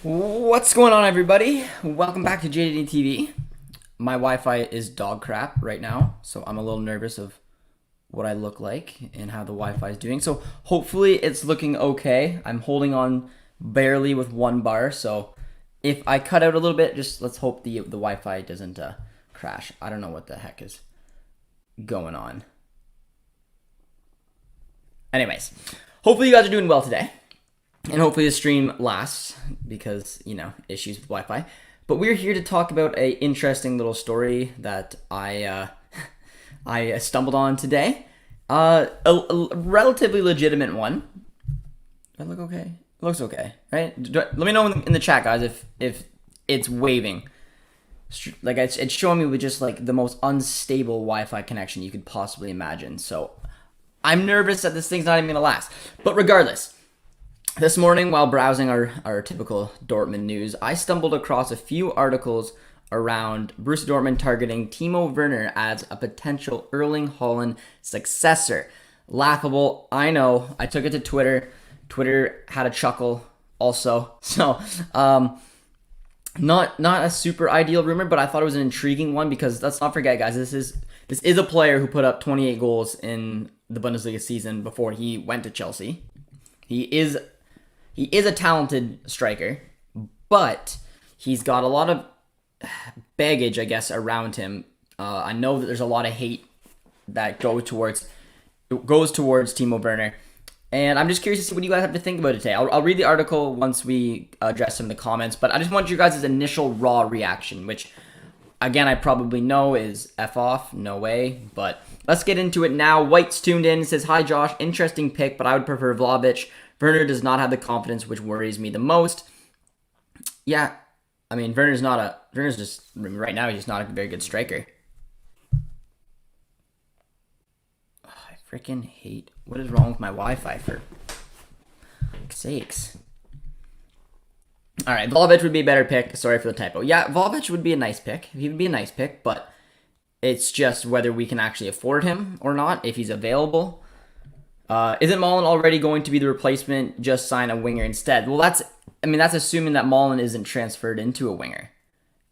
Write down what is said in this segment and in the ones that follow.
What's going on, everybody? Welcome back to JJD TV. My Wi-Fi is dog crap right now, so I'm a little nervous of what I look like and how the Wi-Fi is doing. So hopefully it's looking okay. I'm holding on barely with one bar, so if I cut out a little bit, just let's hope the Wi-Fi doesn't crash. I don't know what the heck is going on. Anyways, hopefully you guys are doing well today. And hopefully the stream lasts because, issues with Wi-Fi. But we're here to talk about a interesting little story that I stumbled on today. A relatively legitimate one. Does that look okay? It looks okay, right? Let me know in the chat, guys, if it's waving. Like, it's showing me with just, like, the most unstable Wi-Fi connection you could possibly imagine. So I'm nervous that this thing's not even going to last. But regardless, this morning, while browsing our typical Dortmund news, I stumbled across a few articles around Borussia Dortmund targeting Timo Werner as a potential Erling Haaland successor. Laughable, I know. I took it to Twitter. Twitter had a chuckle also. So, not a super ideal rumor, but I thought it was an intriguing one because let's not forget, guys, this is a player who put up 28 goals in the Bundesliga season before he went to Chelsea. He is a talented striker, but he's got a lot of baggage, I guess, around him. I know that there's a lot of hate that goes towards Timo Werner, and I'm just curious to see what you guys have to think about it today. I'll read the article once we address some of the comments, but I just want you guys' initial raw reaction, which, again, I probably know is F off, no way, but let's get into it now. White's tuned in and says, "Hi Josh, interesting pick, but I would prefer Vlahovic. Werner does not have the confidence, which worries me the most." Yeah, I mean, Werner's just, right now, he's just not a very good striker. Oh, I freaking hate, what is wrong with my Wi-Fi for sakes? All right, Vlahovic would be a better pick. Sorry for the typo. Yeah, Vlahovic would be a nice pick. He would be a nice pick, but it's just whether we can actually afford him or not, if he's available. Isn't Malen already going to be the replacement? Just sign a winger instead. Well, that's assuming that Malen isn't transferred into a winger.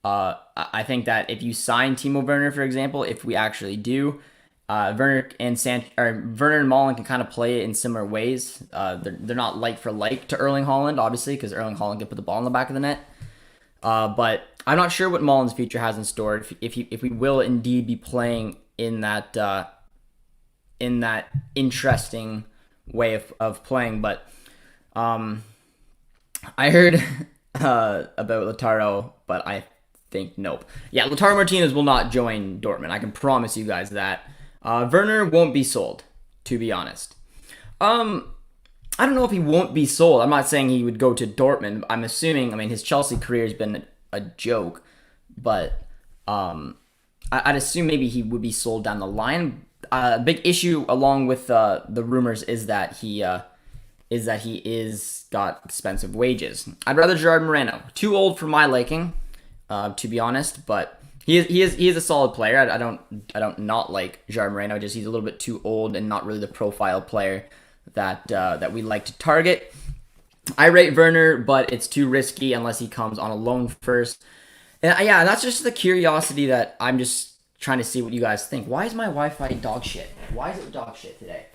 I think that if you sign Timo Werner, for example, if we actually do, Werner and Malen can kind of play it in similar ways. They're not like for like to Erling Haaland, obviously, because Erling Haaland can put the ball in the back of the net. But I'm not sure what Malen's future has in store. If we will indeed be playing in that interesting way of playing. But I heard about Lautaro, but I think nope. Yeah, Lautaro Martinez will not join Dortmund. I can promise you guys that. Werner won't be sold, to be honest. I don't know if he won't be sold. I'm not saying he would go to Dortmund. I'm assuming, his Chelsea career has been a joke, but I'd assume maybe he would be sold down the line. A big issue along with the rumors is that he is got expensive wages. I'd rather Gerard Moreno. Too old for my liking, to be honest, but he is a solid player. I don't not like Gerard Moreno. Just he's a little bit too old and not really the profile player that we like to target. I rate Werner, but it's too risky unless he comes on a loan first. And yeah, that's just the curiosity that I'm just trying to see what you guys think. Why is my Wi-Fi dog shit? Why is it dog shit today?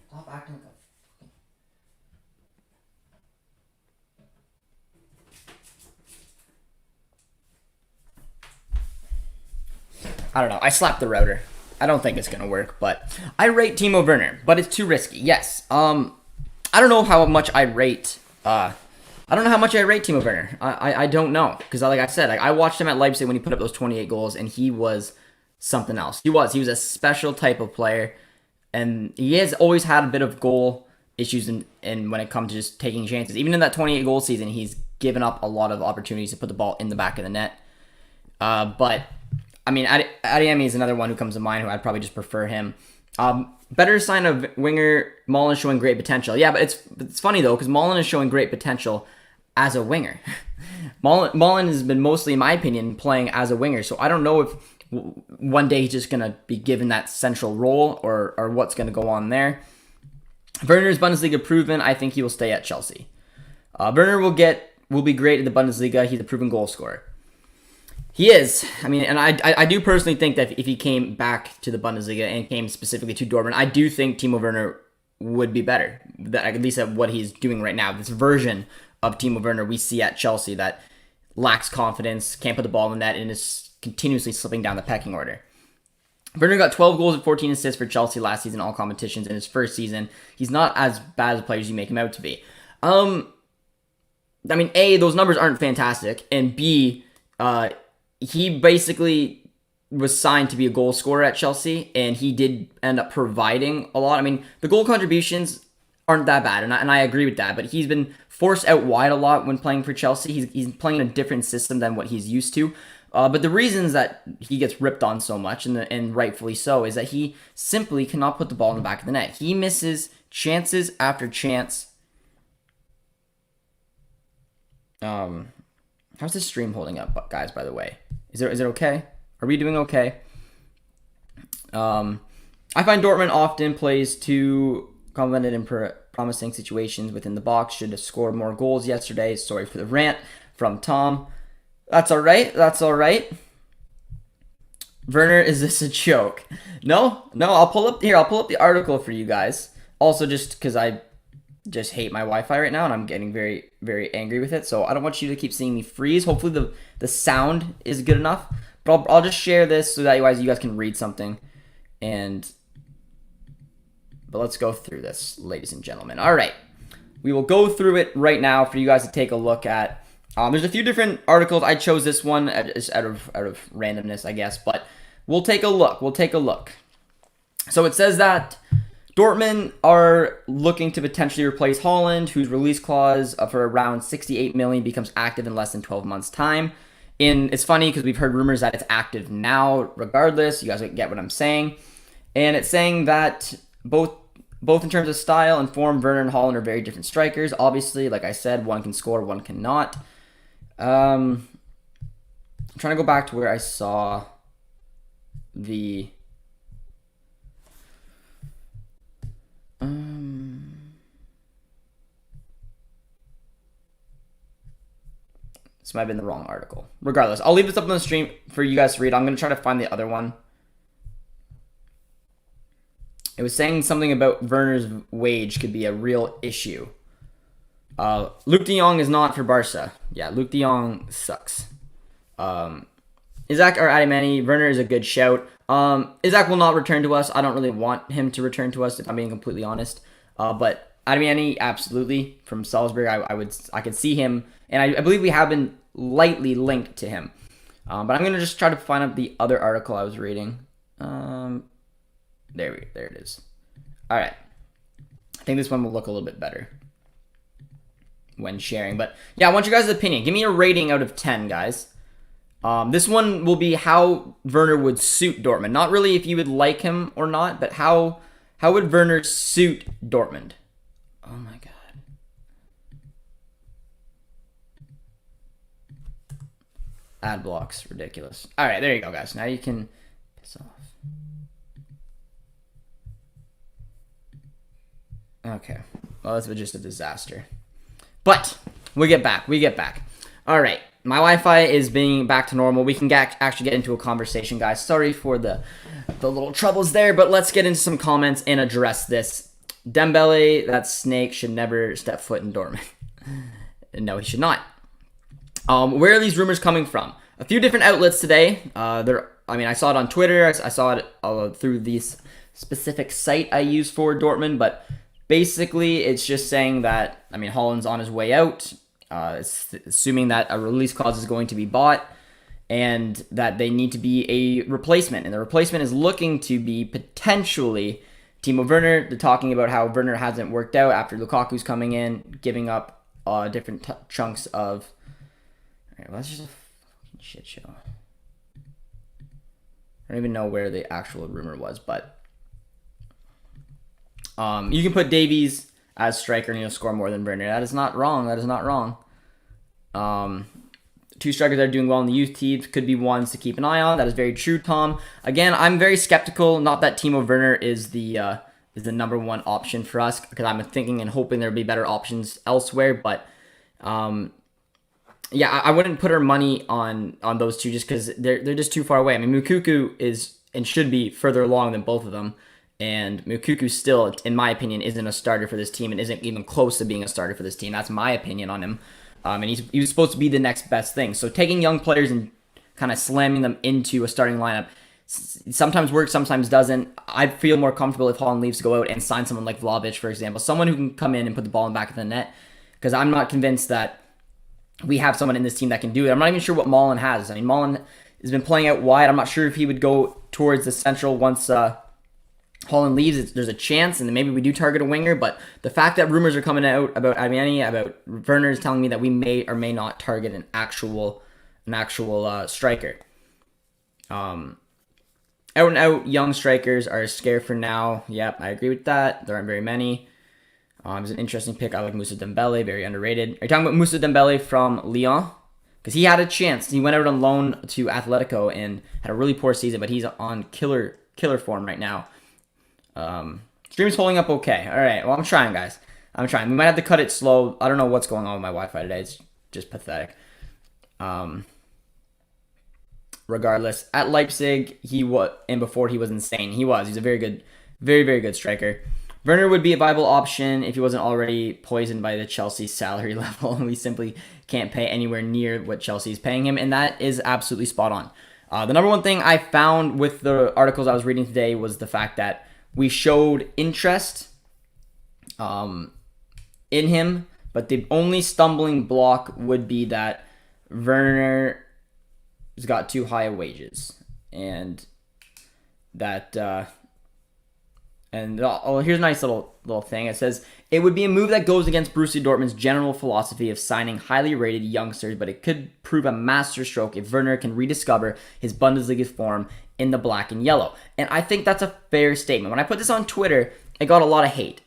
Stop acting like I don't know. I slapped the router. I don't think it's gonna work, but I rate Timo Werner, but it's too risky. Yes. I don't know how much I rate. I don't know how much I rate Timo Werner. I don't know because, like I said, I watched him at Leipzig when he put up those 28 goals, and he was something else. He was a special type of player, and he has always had a bit of goal issues in when it comes to just taking chances. Even in that 28 goal season, he's given up a lot of opportunities to put the ball in the back of the net. But Adeyemi is another one who comes to mind who I'd probably just prefer him. Better sign of winger. Malen is showing great potential. Yeah, but it's funny though because Malen is showing great potential as a winger. Malen has been mostly, in my opinion, playing as a winger. So I don't know if one day he's just going to be given that central role or what's going to go on there. Werner's Bundesliga proven. I think he will stay at Chelsea. Werner will be great in the Bundesliga. He's a proven goal scorer. He is. I mean, and I do personally think that if he came back to the Bundesliga and came specifically to Dortmund, I do think Timo Werner would be better, at least at what he's doing right now. This version of Timo Werner we see at Chelsea that lacks confidence, can't put the ball in the net, and is continuously slipping down the pecking order. Werner got 12 goals and 14 assists for Chelsea last season, all competitions in his first season. He's not as bad as a player as you make him out to be. I mean, A, those numbers aren't fantastic, and B, he basically was signed to be a goal scorer at Chelsea, and he did end up providing a lot. I mean, the goal contributions aren't that bad, and I agree with that, but he's been forced out wide a lot when playing for Chelsea. He's playing in a different system than what he's used to. But the reasons that he gets ripped on so much, and rightfully so, is that he simply cannot put the ball in the back of the net. He misses chances after chance. How's this stream holding up, guys, by the way? Is it okay? Are we doing okay? I find Dortmund often plays too confident in promising situations within the box. Should have scored more goals yesterday. Sorry for the rant from Tom. That's all right. That's all right. Werner, is this a joke? No, I'll pull up the article for you guys. Also, just because I just hate my Wi-Fi right now, and I'm getting very, very angry with it. So I don't want you to keep seeing me freeze. Hopefully the sound is good enough. But I'll just share this so that you guys can read something. But let's go through this, ladies and gentlemen. All right. We will go through it right now for you guys to take a look at. There's a few different articles. I chose this one just out of randomness, I guess. But we'll take a look. So it says that Dortmund are looking to potentially replace Haaland, whose release clause for around 68 million becomes active in less than 12 months' time. And it's funny because we've heard rumors that it's active now. Regardless, you guys get what I'm saying. And it's saying that both in terms of style and form, Werner and Haaland are very different strikers. Obviously, like I said, one can score, one cannot. I'm trying to go back to where I saw the... This might have been the wrong article. Regardless, I'll leave this up on the stream for you guys to read. I'm going to try to find the other one. It was saying something about Werner's wage could be a real issue. Luke de Jong is not for Barca. Yeah, Luke de Jong sucks. Isaac or Adamani, Werner is a good shout. Isaac will not return to us. I don't really want him to return to us, if I'm being completely honest. But Adamani, absolutely. From Salzburg, I could see him. And I believe we have been lightly linked to him. But I'm going to just try to find out the other article I was reading. There it is. All right. I think this one will look a little bit better when sharing. But yeah, I want you guys' opinion. Give me a rating out of 10, guys. This one will be how Werner would suit Dortmund. Not really if you would like him or not, but how would Werner suit Dortmund? Oh my god. Ad blocks, ridiculous. All right, there you go, guys. Now you can piss off. Okay. Well, that's just a disaster. But we get back. All right. My Wi-Fi is being back to normal. We can actually get into a conversation, guys. Sorry for the little troubles there, but let's get into some comments and address this. Dembele, that snake, should never step foot in Dortmund. No, he should not. Where are these rumors coming from? A few different outlets today. I saw it on Twitter. I saw it through this specific site I use for Dortmund, but basically it's just saying that, Haaland's on his way out. It's assuming that a release clause is going to be bought and that they need to be a replacement. And the replacement is looking to be potentially Timo Werner. They're talking about how Werner hasn't worked out after Lukaku's coming in, giving up different chunks of... All right, well, that's just a fucking shit show. I don't even know where the actual rumor was, but... you can put Davies as striker and he'll score more than Werner. That is not wrong. Two strikers that are doing well in the youth teams could be ones to keep an eye on. That is very true, Tom. Again, I'm very skeptical. Not that Timo Werner is the is the number one option for us, because I'm thinking and hoping there'd be better options elsewhere. But yeah, I wouldn't put our money on those two just because they're just too far away. I mean, Mukuku is and should be further along than both of them. And Mukuku still, in my opinion, isn't a starter for this team and isn't even close to being a starter for this team. That's my opinion on him. And he was supposed to be the next best thing. So taking young players and kind of slamming them into a starting lineup sometimes works, sometimes doesn't. I feel more comfortable if Haaland leaves to go out and sign someone like Vlahovic, for example. Someone who can come in and put the ball in the back of the net. Because I'm not convinced that we have someone in this team that can do it. I'm not even sure what Malen has. I mean, Malen has been playing out wide. I'm not sure if he would go towards the central once Haaland leaves. There's a chance, and then maybe we do target a winger. But the fact that rumors are coming out about Amiani, about Werner, is telling me that we may or may not target an actual striker. Out and out young strikers are scarce for now. Yep, I agree with that. There aren't very many. It's an interesting pick. I like Moussa Dembele, very underrated. Are you talking about Moussa Dembele from Lyon? Because he had a chance. He went out on loan to Atletico and had a really poor season, but he's on killer form right now. Stream's holding up okay. All right, well, I'm trying, guys. I'm trying. We might have to cut it slow. I don't know what's going on with my Wi-Fi today. It's just pathetic. Regardless, at Leipzig, and before he was insane. He's a very good, very, very good striker. Werner would be a viable option if he wasn't already poisoned by the Chelsea salary level. We simply can't pay anywhere near what Chelsea is paying him, and that is absolutely spot on. The number one thing I found with the articles I was reading today was the fact that we showed interest in him, but the only stumbling block would be that Werner has got too high of wages, and that here's a nice little thing. It says it would be a move that goes against Borussia Dortmund's general philosophy of signing highly rated youngsters, but it could prove a masterstroke if Werner can rediscover his Bundesliga form in the black and yellow. And I think that's a fair statement. When I put this on Twitter, it got a lot of hate.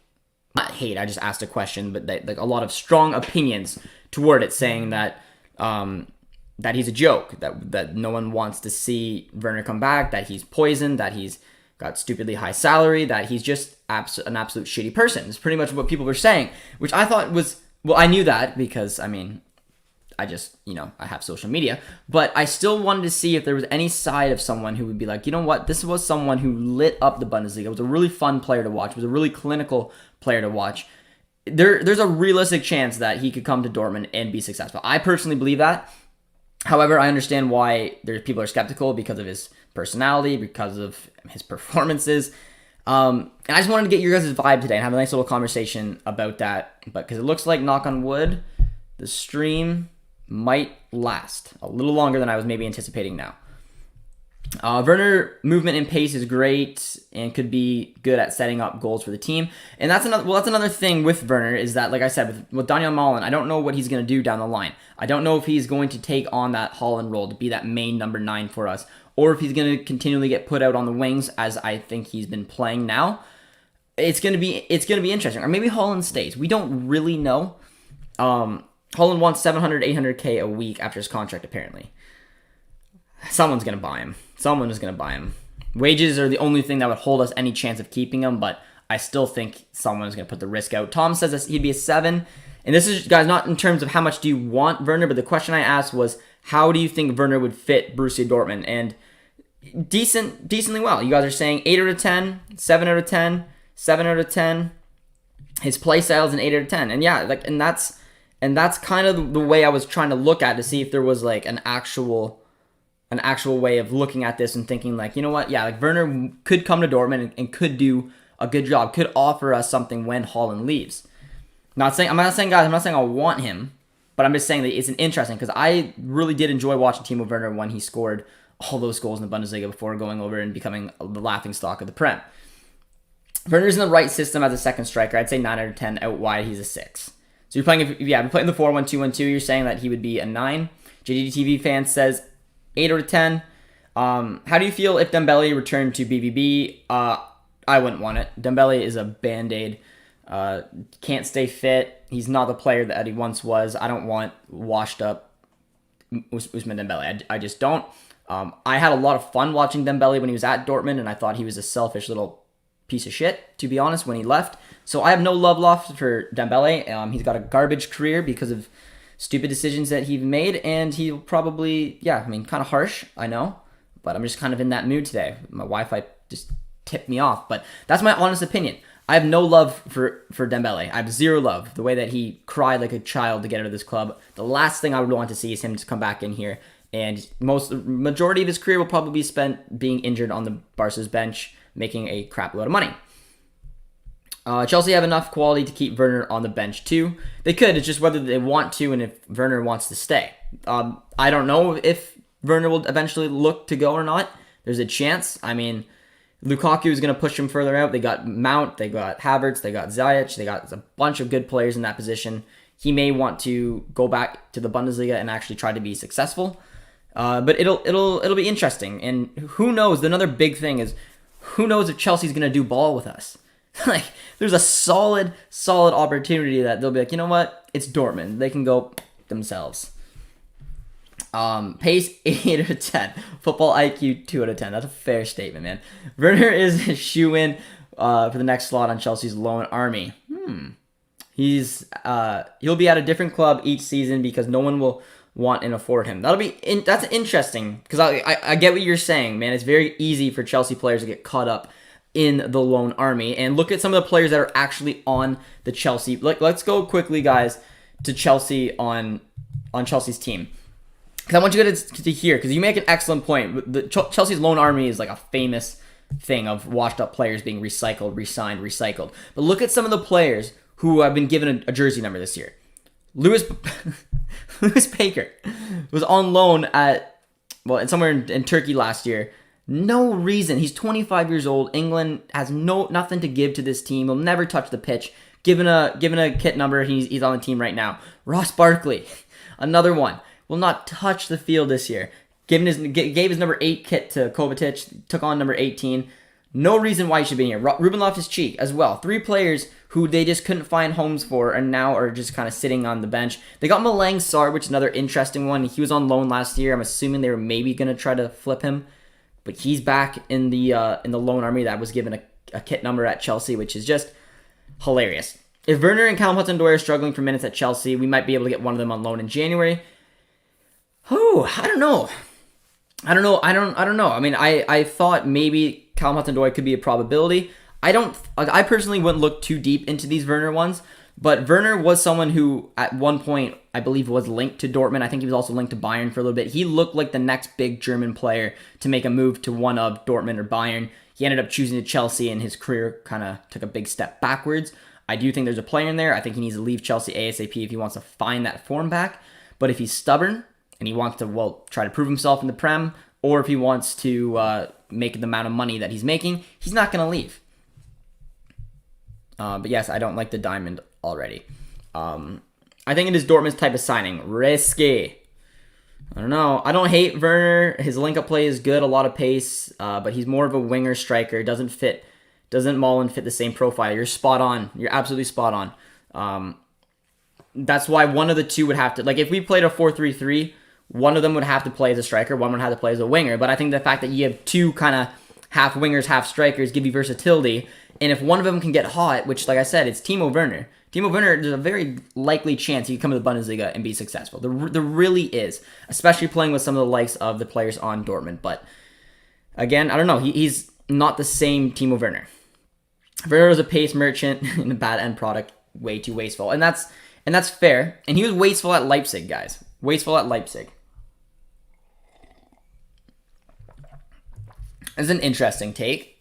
Not hate, I just asked a question, but like a lot of strong opinions toward it, saying that that he's a joke, that no one wants to see Werner come back, that he's poisoned, that he's got stupidly high salary, that he's just an absolute shitty person. It's pretty much what people were saying, which I thought was, well, I knew that because, I mean, I just, I have social media, but I still wanted to see if there was any side of someone who would be like, you know what, this was someone who lit up the Bundesliga. It was a really fun player to watch. It was a really clinical player to watch. There's a realistic chance that he could come to Dortmund and be successful. I personally believe that. However, I understand why people are skeptical because of his personality, because of his performances. And I just wanted to get your guys' vibe today and have a nice little conversation about that. But because it looks like, knock on wood, the stream might last a little longer than I was maybe anticipating now. Werner movement and pace is great and could be good at setting up goals for the team. And that's another thing with Werner, is that, like I said, with Daniel Malen, I don't know what he's going to do down the line. I don't know if he's going to take on that Haaland role to be that main number 9 for us, or if he's going to continually get put out on the wings as I think he's been playing now. It's going to be interesting. Or maybe Haaland stays. We don't really know. Haaland wants 700, 800K a week after his contract, apparently. Someone's going to buy him. Someone is going to buy him. Wages are the only thing that would hold us any chance of keeping him, but I still think someone is going to put the risk out. Tom says that he'd be a 7. And this is, guys, not in terms of how much do you want Werner, but the question I asked was, how do you think Werner would fit Borussia Dortmund? And decently well. You guys are saying 8 out of 10, 7 out of 10, 7 out of 10. His play style is an 8 out of 10. And yeah, and that's kind of the way I was trying to look at, to see if there was like an actual way of looking at this and thinking like, you know what, yeah, like Werner could come to Dortmund and could do a good job, could offer us something when Haaland leaves. I'm not saying, guys, I want him, but I'm just saying that it's an interesting, because I really did enjoy watching Timo Werner when he scored all those goals in the Bundesliga before going over and becoming the laughingstock of the Prem. Werner's in the right system as a second striker. I'd say 9 out of 10. Out wide, he's a 6. So you're playing the 4-1-2-1-2. You're saying that he would be a 9. JJD TV fan says 8 out of 10. How do you feel if Dembele returned to BVB? I wouldn't want it. Dembele is a band-aid. Can't stay fit. He's not the player that he once was. I don't want washed-up Ousmane Dembele. I just don't. I had a lot of fun watching Dembele when he was at Dortmund, and I thought he was a selfish little piece of shit, to be honest, when he left. So I have no love lost for Dembele. He's got a garbage career because of stupid decisions that he made, and he'll probably, kind of harsh, I know, but I'm just kind of in that mood today. My Wi-Fi just tipped me off, but that's my honest opinion. I have no love for Dembele. I have zero love. The way that he cried like a child to get out of this club. The last thing I would want to see is him to come back in here. And majority of his career will probably be spent being injured on the Barca's bench, making a crap load of money. Chelsea have enough quality to keep Werner on the bench too. They could. It's just whether they want to and if Werner wants to stay. I don't know if Werner will eventually look to go or not. There's a chance. I mean, Lukaku is going to push him further out. They got Mount, they got Havertz, they got Ziyech, they got a bunch of good players in that position. He may want to go back to the Bundesliga and actually try to be successful. But it'll be interesting. And who knows? Another big thing is, who knows if Chelsea's going to do ball with us? Like, there's a solid opportunity that they'll be like, you know what? It's Dortmund. They can go themselves. Pace 8 out of 10. Football IQ 2 out of 10. That's a fair statement, man. Werner is a shoe-in for the next slot on Chelsea's loan army. He'll be at a different club each season because no one will want and afford him. That's interesting because I get what you're saying, man. It's very easy for Chelsea players to get caught up in the loan army, and look at some of the players that are actually on the Chelsea. Let's go quickly, guys, to Chelsea on Chelsea's team. Because I want you guys to hear, because you make an excellent point. Chelsea's loan army is like a famous thing of washed up players being recycled, re-signed, recycled. But look at some of the players who have been given a jersey number this year. Lewis Baker was on loan somewhere in Turkey last year. No reason. He's 25 years old. England has nothing to give to this team. He'll never touch the pitch. Given a kit number, he's on the team right now. Ross Barkley, another one, will not touch the field this year. Gave his number 8 kit to Kovacic, took on number 18. No reason why he should be here. Ruben Loftus-Cheek as well. 3 players who they just couldn't find homes for and now are just kind of sitting on the bench. They got Malang Sarr, which is another interesting one. He was on loan last year. I'm assuming they were maybe going to try to flip him. But he's back in the loan army that was given a kit number at Chelsea, which is just hilarious. If Werner and Callum Hudson-Odoi are struggling for minutes at Chelsea, we might be able to get one of them on loan in January. I don't know. I don't know. I mean, I thought maybe Callum Hudson-Odoi could be a probability. I personally wouldn't look too deep into these Werner ones, but Werner was someone who at one point I believe was linked to Dortmund. I think he was also linked to Bayern for a little bit. He looked like the next big German player to make a move to one of Dortmund or Bayern. He ended up choosing to Chelsea, and his career kind of took a big step backwards. I do think there's a player in there. I think he needs to leave Chelsea ASAP if he wants to find that form back. But if he's stubborn and he wants to, try to prove himself in the Prem, or if he wants to make the amount of money that he's making, he's not going to leave. But yes, I don't like the diamond already. I think it is Dortmund's type of signing. Risky. I don't know. I don't hate Werner. His link-up play is good, a lot of pace, but he's more of a winger striker. Doesn't Mullen fit the same profile? You're spot on. You're absolutely spot on. That's why one of the two would have to, if we played a 4-3-3, one of them would have to play as a striker, one would have to play as a winger. But I think the fact that you have two kind of half wingers, half strikers give you versatility. And if one of them can get hot, which, like I said, it's Timo Werner. Timo Werner, there's a very likely chance he could come to the Bundesliga and be successful. There really is, especially playing with some of the likes of the players on Dortmund. But again, I don't know. He's not the same Timo Werner. Werner was a pace merchant and a bad end product, way too wasteful. And that's fair. And he was wasteful at Leipzig, guys. Wasteful at Leipzig. It's an interesting take.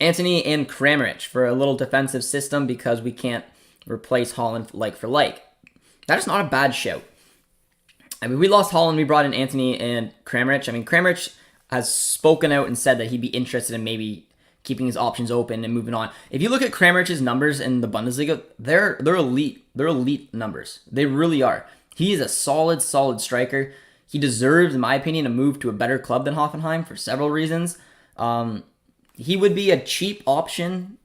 Antony and Kramaric for a little defensive system because we can't replace Haaland like for like. That is not a bad shout. I mean, we lost Haaland, we brought in Antony and Kramaric. I mean, Kramaric has spoken out and said that he'd be interested in maybe keeping his options open and moving on. If you look at Kramaric's numbers in the Bundesliga, they're elite. They're elite numbers. They really are. He is a solid striker. He deserves, in my opinion, a move to a better club than Hoffenheim for several reasons. He would be a cheap option.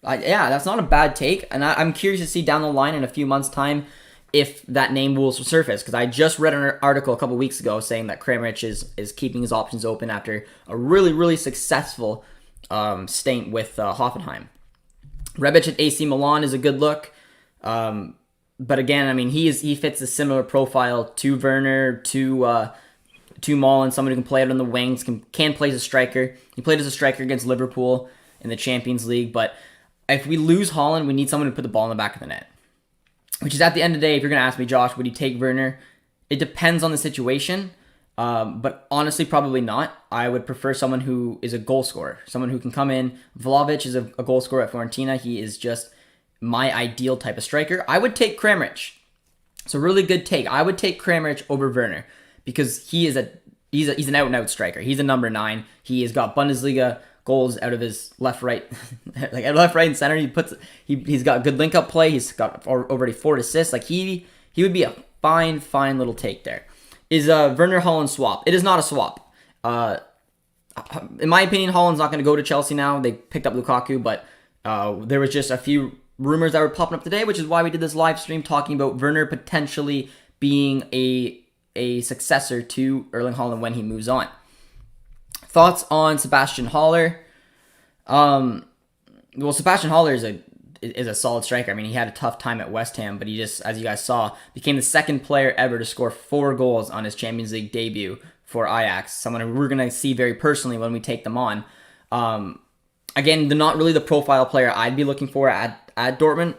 That's not a bad take. And I'm curious to see down the line in a few months' time if that name will surface. Because I just read an article a couple weeks ago saying that Kramaric is keeping his options open after a really, really successful stint with Hoffenheim. Rebic at AC Milan is a good look. But again, I mean, he fits a similar profile to Werner, to Malen, someone who can play out on the wings, can play as a striker. He played as a striker against Liverpool in the Champions League. But if we lose Haaland, we need someone to put the ball in the back of the net. Which is, at the end of the day, if you're going to ask me, Josh, would you take Werner? It depends on the situation. But honestly, probably not. I would prefer someone who is a goal scorer, someone who can come in. Vlahovic is a goal scorer at Fiorentina. He is just my ideal type of striker. I would take Kramaric. It's a really good take. I would take Kramaric over Werner because he's an out-and-out striker. He's a number 9. He has got Bundesliga goals out of his left, right, like left, right, and center. He's got good link-up play. He's got already 4 assists. Like he would be a fine little take there. Is Werner Haaland swap? It is not a swap. In my opinion, Haaland's not going to go to Chelsea now. They picked up Lukaku, but there was just a few rumors that were popping up today, which is why we did this live stream talking about Werner potentially being a successor to Erling Haaland when he moves on. Thoughts on Sebastian Haller? Well, Sebastian Haller is a solid striker. I mean, he had a tough time at West Ham, but he just, as you guys saw, became the second player ever to score 4 goals on his Champions League debut for Ajax. Someone who we're going to see very personally when we take them on. Again, they're not really the profile player I'd be looking for at Dortmund.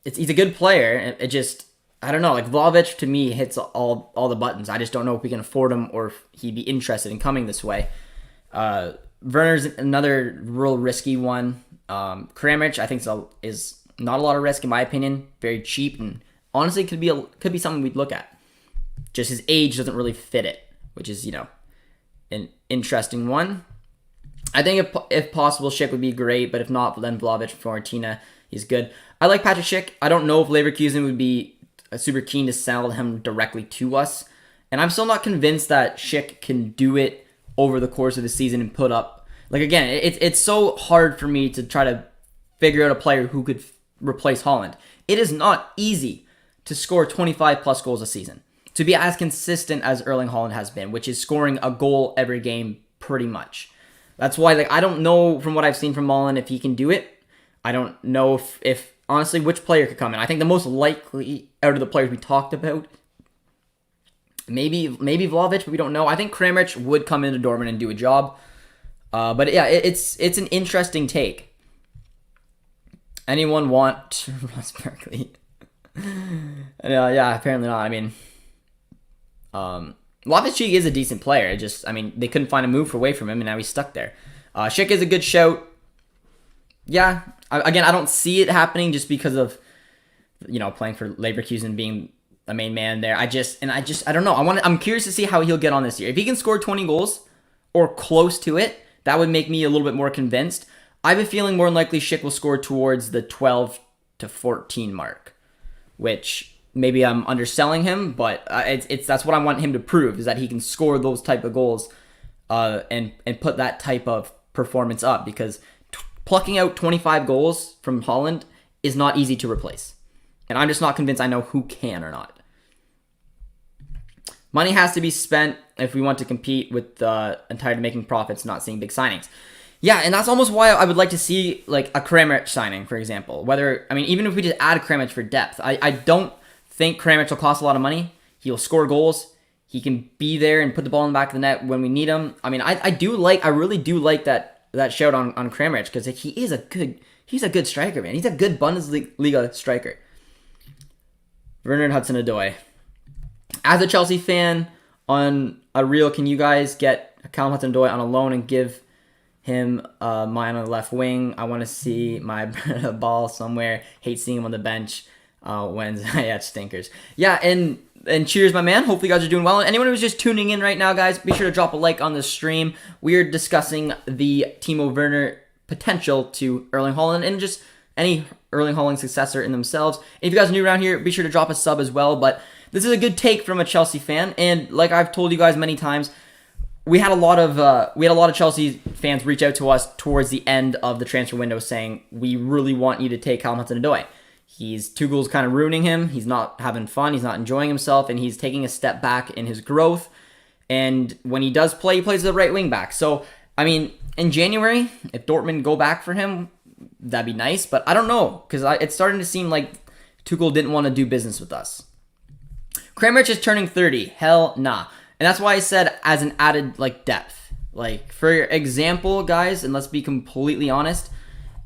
He's a good player. It just, I don't know, like Vlahovic to me hits all the buttons. I just don't know if we can afford him or if he'd be interested in coming this way. Werner's another real risky one. Kramaric, I think, is not a lot of risk in my opinion. Very cheap, and honestly could be something we'd look at. Just his age doesn't really fit it, which is, an interesting one. I think if possible, Schick would be great, but if not, then Vlahovic for Fiorentina, he's good. I like Patrick Schick. I don't know if Leverkusen would be super keen to sell him directly to us, and I'm still not convinced that Schick can do it over the course of the season and put up. Like, again, it's so hard for me to try to figure out a player who could replace Haaland. It is not easy to score 25 plus goals a season, to be as consistent as Erling Haaland has been, which is scoring a goal every game pretty much. That's why, like, I don't know from what I've seen from Haaland if he can do it. I don't know if honestly which player could come in. I think the most likely out of the players we talked about, maybe Vlahovic, but we don't know. I think Kramaric would come into Dortmund and do a job. But yeah, it's an interesting take. Anyone want Ross Barkley? Yeah, apparently not. I mean, Loftus-Cheek is a decent player. They couldn't find a move away from him, and now he's stuck there. Schick is a good shout. Yeah, again, I don't see it happening just because of, playing for Leverkusen, being a main man there. I don't know. I'm curious to see how he'll get on this year. If he can score 20 goals or close to it, that would make me a little bit more convinced. I have a feeling more than likely Schick will score towards the 12 to 14 mark, which maybe I'm underselling him, but that's what I want him to prove, is that he can score those type of goals and put that type of performance up, because plucking out 25 goals from Haaland is not easy to replace. And I'm just not convinced I know who can or not. Money has to be spent if we want to compete with and tired of making profits, not seeing big signings. Yeah, and that's almost why I would like to see like a Kramaric signing, for example. Even if we just add Kramaric for depth, I don't think Kramaric will cost a lot of money. He'll score goals. He can be there and put the ball in the back of the net when we need him. I mean, I really do like that shout on Kramaric, because he's a good striker, man. He's a good Bundesliga striker. Werner Hudson-Odoi. As a Chelsea fan, on a reel, can you guys get Callum Hudson-Odoi on a loan and give him mine on the left wing? I want to see my ball somewhere. Hate seeing him on the bench when Ziyech stinkers. Yeah, and cheers, my man. Hopefully you guys are doing well. And anyone who's just tuning in right now, guys, be sure to drop a like on the stream. We're discussing the Timo Werner potential to Erling Haaland and just any Erling Haaland successor in themselves. If you guys are new around here, be sure to drop a sub as well. But this is a good take from a Chelsea fan, and like I've told you guys many times, we had a lot of Chelsea fans reach out to us towards the end of the transfer window saying, we really want you to take Callum Hudson-Odoi. He's 2 goals kind of ruining him. He's not having fun. He's not enjoying himself, and he's taking a step back in his growth. And when he does play, he plays the right wing back. So, I mean, in January, if Dortmund go back for him, that'd be nice. But I don't know, because it's starting to seem like Tuchel didn't want to do business with us. Kramaric is turning 30. Hell nah. And that's why I said as an added depth. Like, for example, guys, and let's be completely honest,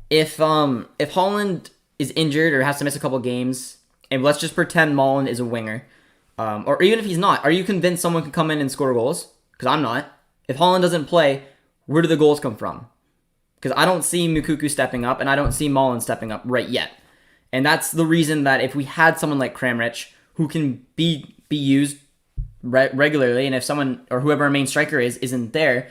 if Haaland is injured or has to miss a couple games, and let's just pretend Malen is a winger, or even if he's not, are you convinced someone can come in and score goals? Because I'm not. If Haaland doesn't play, where do the goals come from? Because I don't see Moukoko stepping up, and I don't see Malen stepping up right yet. And that's the reason that if we had someone like Kramaric, who can be used regularly, and if someone or whoever our main striker isn't there,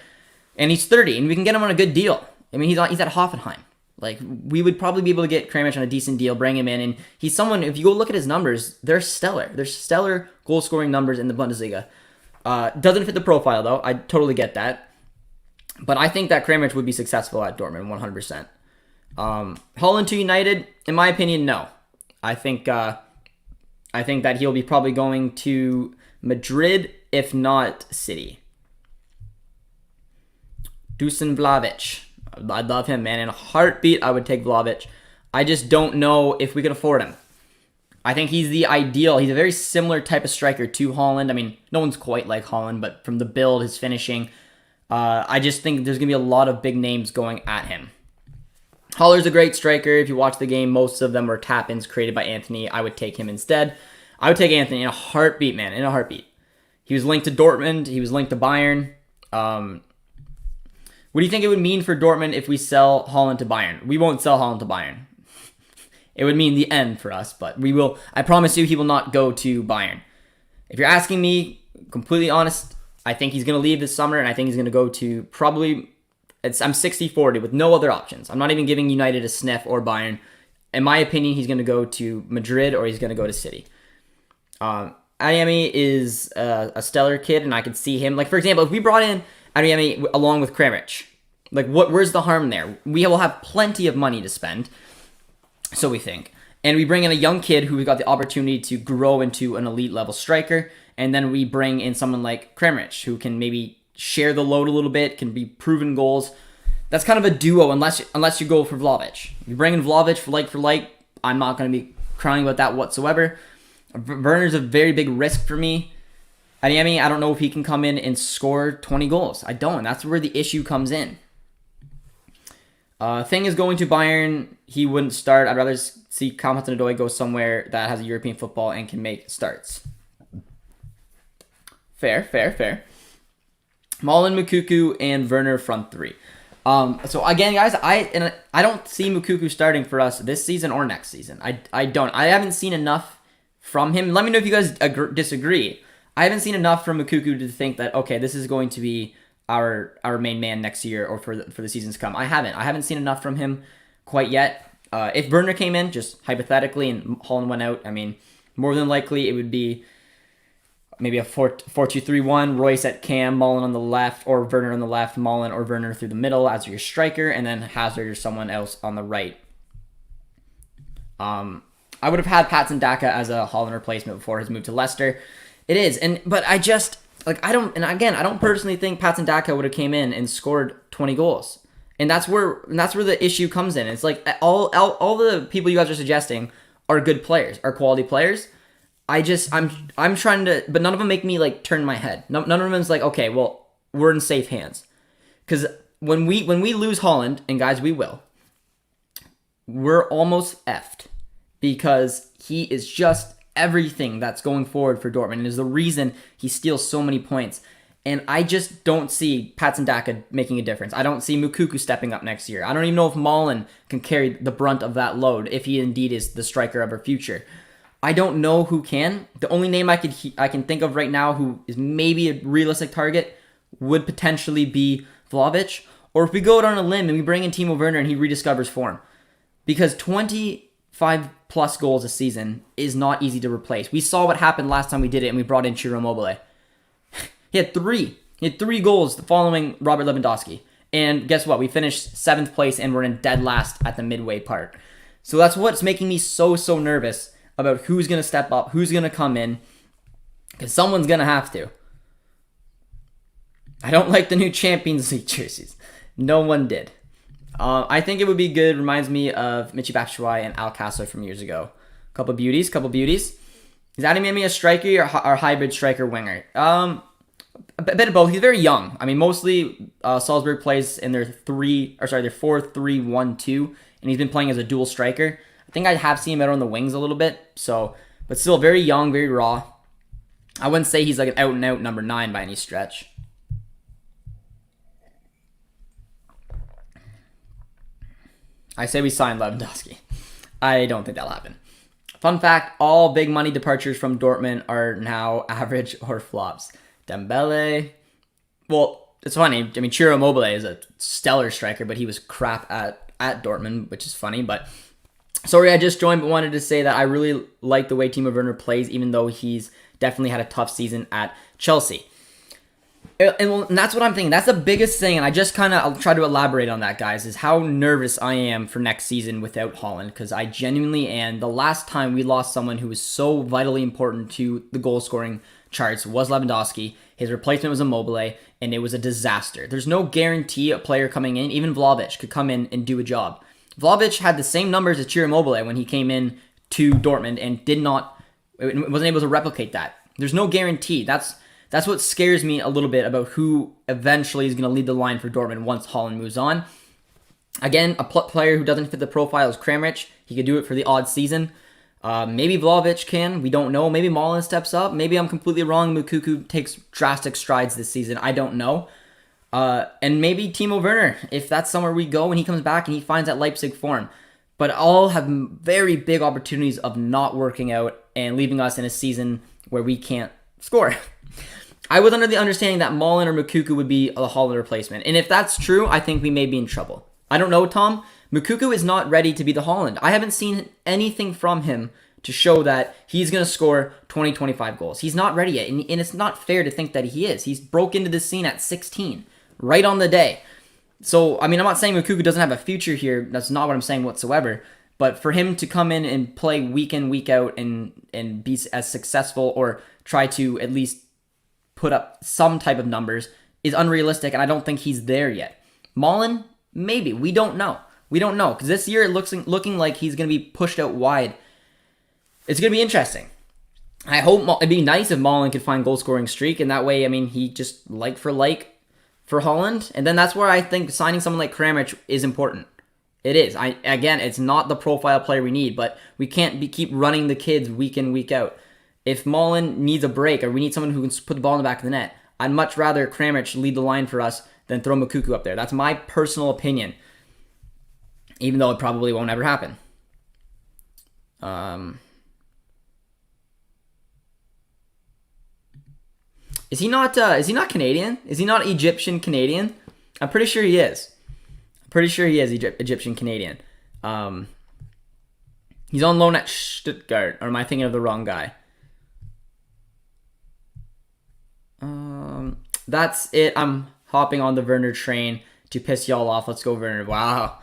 and he's 30, and we can get him on a good deal. I mean, he's at Hoffenheim. Like, we would probably be able to get Kramaric on a decent deal, bring him in, and he's someone, if you go look at his numbers, they're stellar. They're stellar goal-scoring numbers in the Bundesliga. Doesn't fit the profile, though. I totally get that. But I think that Kramaric would be successful at Dortmund, 100%. Haaland to United, in my opinion, no. I think that he'll be probably going to Madrid, if not City. Dusan Vlahovic. I love him, man. In a heartbeat, I would take Vlahovic. I just don't know if we can afford him. I think he's the ideal. He's a very similar type of striker to Haaland. I mean, no one's quite like Haaland, but from the build, his finishing, I just think there's going to be a lot of big names going at him. Haller's a great striker. If you watch the game, most of them were tap-ins created by Anthony. I would take him instead. I would take Anthony in a heartbeat, man. In a heartbeat. He was linked to Dortmund. He was linked to Bayern. What do you think it would mean for Dortmund if we sell Haaland to Bayern? We won't sell Haaland to Bayern. It would mean the end for us, but we will. I promise you he will not go to Bayern. If you're asking me, completely honest, I think he's going to leave this summer, and I think he's going to go to probably, I'm 60-40 with no other options. I'm not even giving United a sniff or Bayern. In my opinion, he's going to go to Madrid or he's going to go to City. Adeyemi is a stellar kid, and I could see him. Like, for example, if we brought in Adeyemi along with Kramaric, like, where's the harm there? We will have plenty of money to spend, so we think. And we bring in a young kid who we got the opportunity to grow into an elite level striker, and then we bring in someone like Kramaric who can maybe share the load a little bit, can be proven goals. That's kind of a duo unless you go for Vlahovic. If you bring in Vlahovic for like, I'm not going to be crying about that whatsoever. Werner's a very big risk for me. Adeyemi, I don't know if he can come in and score 20 goals. I don't. That's where the issue comes in. Thing is, going to Bayern, he wouldn't start. I'd rather see Kyle Hudson-Odoi go somewhere that has a European football and can make starts. Fair. Malen, Moukoko, and Werner front three. So again, guys, I don't see Moukoko starting for us this season or next season. I don't. I haven't seen enough from him. Let me know if you guys disagree. I haven't seen enough from Moukoko to think that, okay, this is going to be our main man next year or for the seasons to come. I haven't seen enough from him quite yet. If Werner came in, just hypothetically, and Haaland went out, I mean, more than likely it would be maybe a 4-2-3-1, Royce at cam, Malen on the left, or Werner on the left, Malen or Werner through the middle as your striker, and then Hazard or someone else on the right. I would have had Patson Daka as a Haaland replacement before his move to Leicester. It is, but I just, I don't personally think Patson Daka would have came in and scored 20 goals. And that's where the issue comes in. It's like all the people you guys are suggesting are good players, are quality players. I'm trying to, but none of them make me turn my head. None of them is like, okay, well, we're in safe hands. Because when we lose Haaland, and guys, we will, we're almost effed because he is just everything that's going forward for Dortmund and is the reason he steals so many points. And I just don't see Patson Daka making a difference. I don't see Moukoko stepping up next year. I don't even know if Malen can carry the brunt of that load if he indeed is the striker of our future. I don't know who can. The only name I can think of right now who is maybe a realistic target would potentially be Vlahovic. Or if we go out on a limb and we bring in Timo Werner and he rediscovers form. Because 25 plus goals a season is not easy to replace. We saw what happened last time we did it and we brought in Ciro Immobile. He had three goals following Robert Lewandowski. And guess what? We finished 7th place and we're in dead last at the midway part. So that's what's making me so nervous about who's going to step up, who's going to come in, because someone's going to have to. I don't like the new Champions League jerseys. No one did. I think it would be good. Reminds me of Michy Batshuayi and Al Kassoy from years ago. Couple beauties. Is Adeyemi a striker or hybrid striker winger? A bit of both. He's very young. I mean, mostly Salzburg plays in their 4-3-1-2, and he's been playing as a dual striker. I think I have seen him out on the wings a little bit. So, but still very young, very raw. I wouldn't say he's like an out-and-out number 9 by any stretch. I say we sign Lewandowski. I don't think that'll happen. Fun fact, all big money departures from Dortmund are now average or flops. Dembele, well, it's funny. I mean, Ciro Immobile is a stellar striker, but he was crap at Dortmund, which is funny. But sorry, I just joined, but wanted to say that I really like the way Timo Werner plays, even though he's definitely had a tough season at Chelsea. And that's what I'm thinking. That's the biggest thing, and I'll try to elaborate on that, guys, is how nervous I am for next season without Haaland, because I genuinely am. The last time we lost someone who was so vitally important to the goal-scoring charts was Lewandowski. His replacement was Immobile, and it was a disaster. There's no guarantee a player coming in, even Vlahovic, could come in and do a job. Vlahovic had the same numbers as Ciro Immobile when he came in to Dortmund and wasn't able to replicate that. There's no guarantee. That's what scares me a little bit about who eventually is going to lead the line for Dortmund once Haaland moves on. Again, a player who doesn't fit the profile is Kramaric. He could do it for the odd season. Maybe Vlahovic can. We don't know. Maybe Malen steps up. Maybe I'm completely wrong. Moukoko takes drastic strides this season. I don't know. And maybe Timo Werner, if that's somewhere we go and he comes back and he finds that Leipzig form. But all have very big opportunities of not working out and leaving us in a season where we can't score. I was under the understanding that Malen or Moukoko would be a Haaland replacement. And if that's true, I think we may be in trouble. I don't know, Tom. Moukoko is not ready to be the Haaland. I haven't seen anything from him to show that he's going to score 20, 25 goals. He's not ready yet. And it's not fair to think that he is. He's broke into the scene at 16, right on the day. So, I mean, I'm not saying Moukoko doesn't have a future here. That's not what I'm saying whatsoever. But for him to come in and play week in, week out and be as successful or try to at least put up some type of numbers is unrealistic, and I don't think he's there yet. Malen, maybe. We don't know. Because this year it looks looking like he's going to be pushed out wide. It's going to be interesting. I hope it'd be nice if Malen could find goal-scoring streak, and that way, I mean, he just like for Haaland. And then that's where I think signing someone like Kramaric is important. It is. Again, it's not the profile player we need, but we can't keep running the kids week in, week out. If Malen needs a break or we need someone who can put the ball in the back of the net, I'd much rather Kramaric lead the line for us than throw Moukoko up there. That's my personal opinion, even though it probably won't ever happen. Is he not Canadian? Is he not Egyptian Canadian? I'm pretty sure he is. Egyptian Canadian. He's on loan at Stuttgart, or am I thinking of the wrong guy? That's it. I'm hopping on the Werner train to piss y'all off. Let's go, Werner. Wow.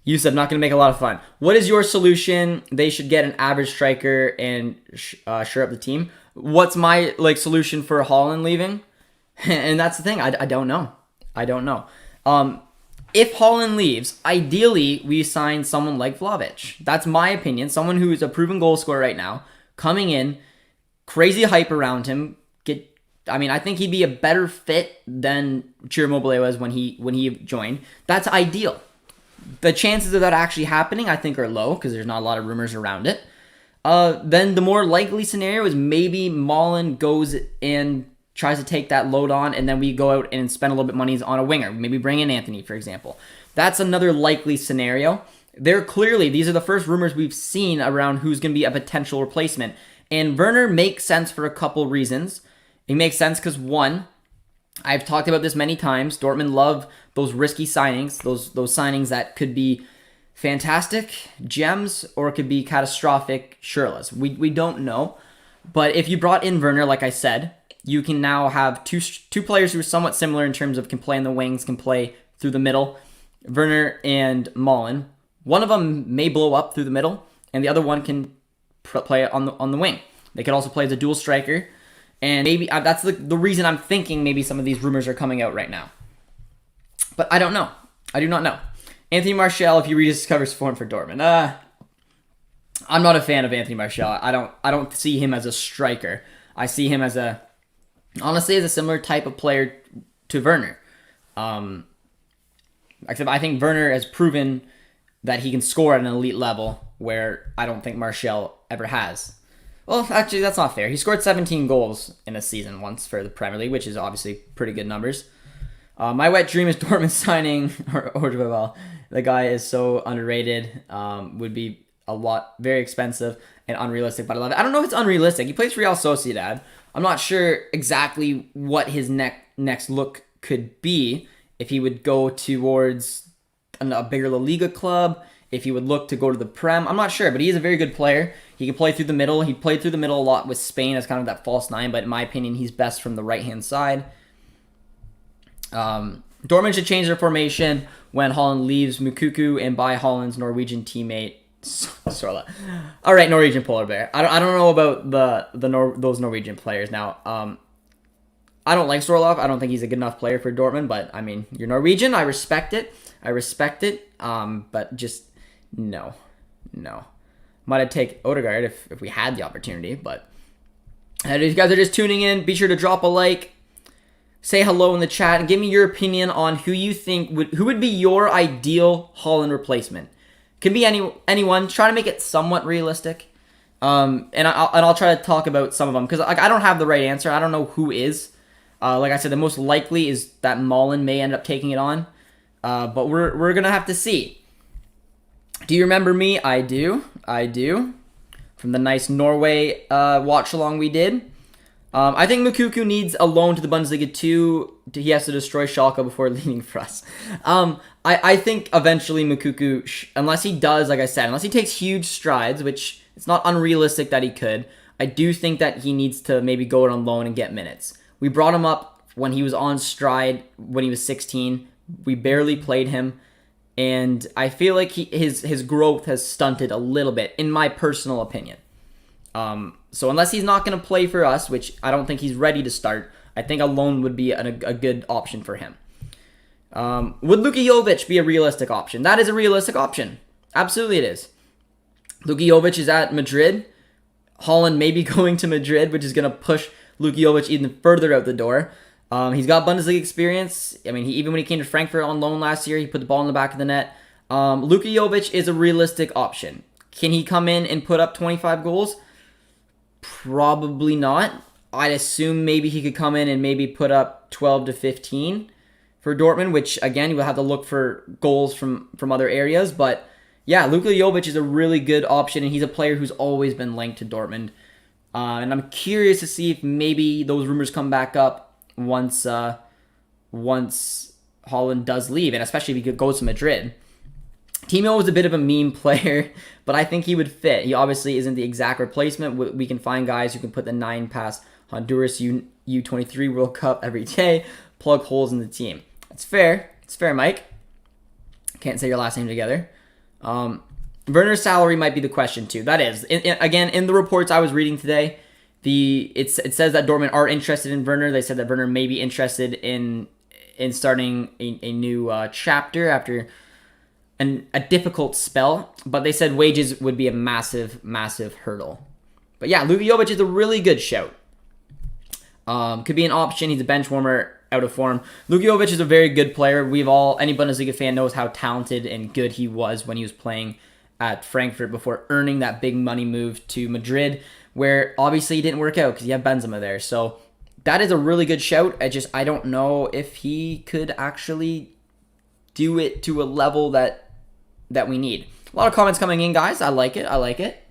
Yusuf, not going to make a lot of fun. What is your solution? They should get an average striker and shore up the team. What's my solution for Haaland leaving? And that's the thing. I don't know. If Haaland leaves, ideally we sign someone like Vlahovic. That's my opinion. Someone who is a proven goal scorer right now, coming in, crazy hype around him. I think he'd be a better fit than Ciro Immobile was when he joined. That's ideal. The chances of that actually happening, I think, are low because there's not a lot of rumors around it. Then the more likely scenario is maybe Malen goes and tries to take that load on, and then we go out and spend a little bit of money on a winger. Maybe bring in Anthony, for example. That's another likely scenario. These are the first rumors we've seen around who's going to be a potential replacement. And Werner makes sense for a couple reasons. It makes sense because, one, I've talked about this many times. Dortmund love those risky signings, those signings that could be fantastic gems or it could be catastrophic Shirlas. We don't know. But if you brought in Werner, like I said, you can now have two players who are somewhat similar in terms of can play in the wings, can play through the middle. Werner and Malen. One of them may blow up through the middle, and the other one can play on the wing. They could also play as a dual striker. And maybe that's the reason I'm thinking maybe some of these rumors are coming out right now. But I don't know. I do not know. Anthony Martial, if he rediscovers form for Dortmund. I'm not a fan of Anthony Martial. I don't see him as a striker. I see him as honestly as a similar type of player to Werner. Except I think Werner has proven that he can score at an elite level, where I don't think Martial ever has. Well, actually, that's not fair. He scored 17 goals in a season once for the Premier League, which is obviously pretty good numbers. My wet dream is Dortmund signing Orzabal. The guy is so underrated. Would be very expensive and unrealistic, but I love it. I don't know if it's unrealistic. He plays for Real Sociedad. I'm not sure exactly what his next look could be. If he would go towards a bigger La Liga club, if he would look to go to the Prem, I'm not sure, but he is a very good player. He can play through the middle. He played through the middle a lot with Spain as kind of that false nine, but in my opinion, he's best from the right-hand side. Dortmund should change their formation when Haaland leaves Mukuku and buy Haaland's Norwegian teammate, Sorla. All right, Norwegian Polar Bear. I don't know about those Norwegian players now. I don't like Sorloth. I don't think he's a good enough player for Dortmund, but I mean, you're Norwegian. I respect it. But just no. Might have taken Odegaard if we had the opportunity, but if you guys are just tuning in, be sure to drop a like, say hello in the chat, and give me your opinion on who you think would be your ideal Haaland replacement. Can be anyone. Try to make it somewhat realistic. And I'll try to talk about some of them, because I don't have the right answer. I don't know who is. Like I said, the most likely is that Malen may end up taking it on. But we're gonna have to see. Do you remember me? I do. From the nice Norway watch along we did. I think Mukuku needs a loan to the Bundesliga too. He has to destroy Schalke before leaving for us. I think eventually Mukuku, unless he does, like I said, unless he takes huge strides, which it's not unrealistic that he could, I do think that he needs to maybe go out on loan and get minutes. We brought him up when he was on stride, when he was 16. We barely played him, and I feel like his growth has stunted a little bit, in my personal opinion. So unless he's not going to play for us, which I don't think he's ready to start, I think a loan would be a good option for him. Would Luka Jovic be a realistic option? That is a realistic option. Absolutely it is. Luka Jovic is at Madrid. Haaland may be going to Madrid, which is going to push Luka Jovic even further out the door. He's got Bundesliga experience. I mean, even when he came to Frankfurt on loan last year, he put the ball in the back of the net. Luka Jovic is a realistic option. Can he come in and put up 25 goals? Probably not. I'd assume maybe he could come in and maybe put up 12 to 15 for Dortmund, which, again, you will have to look for goals from other areas. But, yeah, Luka Jovic is a really good option, and he's a player who's always been linked to Dortmund. And I'm curious to see if maybe those rumors come back up once Haaland does leave, and especially if he goes to Madrid. Timo was a bit of a meme player, but I think he would fit. He obviously isn't the exact replacement. We can find guys who can put the 9 past Honduras U23 World Cup every day, plug holes in the team. That's fair. It's fair, Mike. Can't say your last name together. Werner's salary might be the question too. That is, again, in the reports I was reading today, it says that Dortmund are interested in Werner. They said that Werner may be interested in starting a new chapter after a difficult spell, but they said wages would be a massive, massive hurdle. But yeah, Luka Jovic is a really good shout. Could be an option. He's a bench warmer, out of form. Luka Jovic is a very good player. Any Bundesliga fan knows how talented and good he was when he was playing at Frankfurt before earning that big money move to Madrid, where obviously he didn't work out because you have Benzema there. So that is a really good shout. I don't know if he could actually do it to a level that we need. A lot of comments coming in, guys. I like it.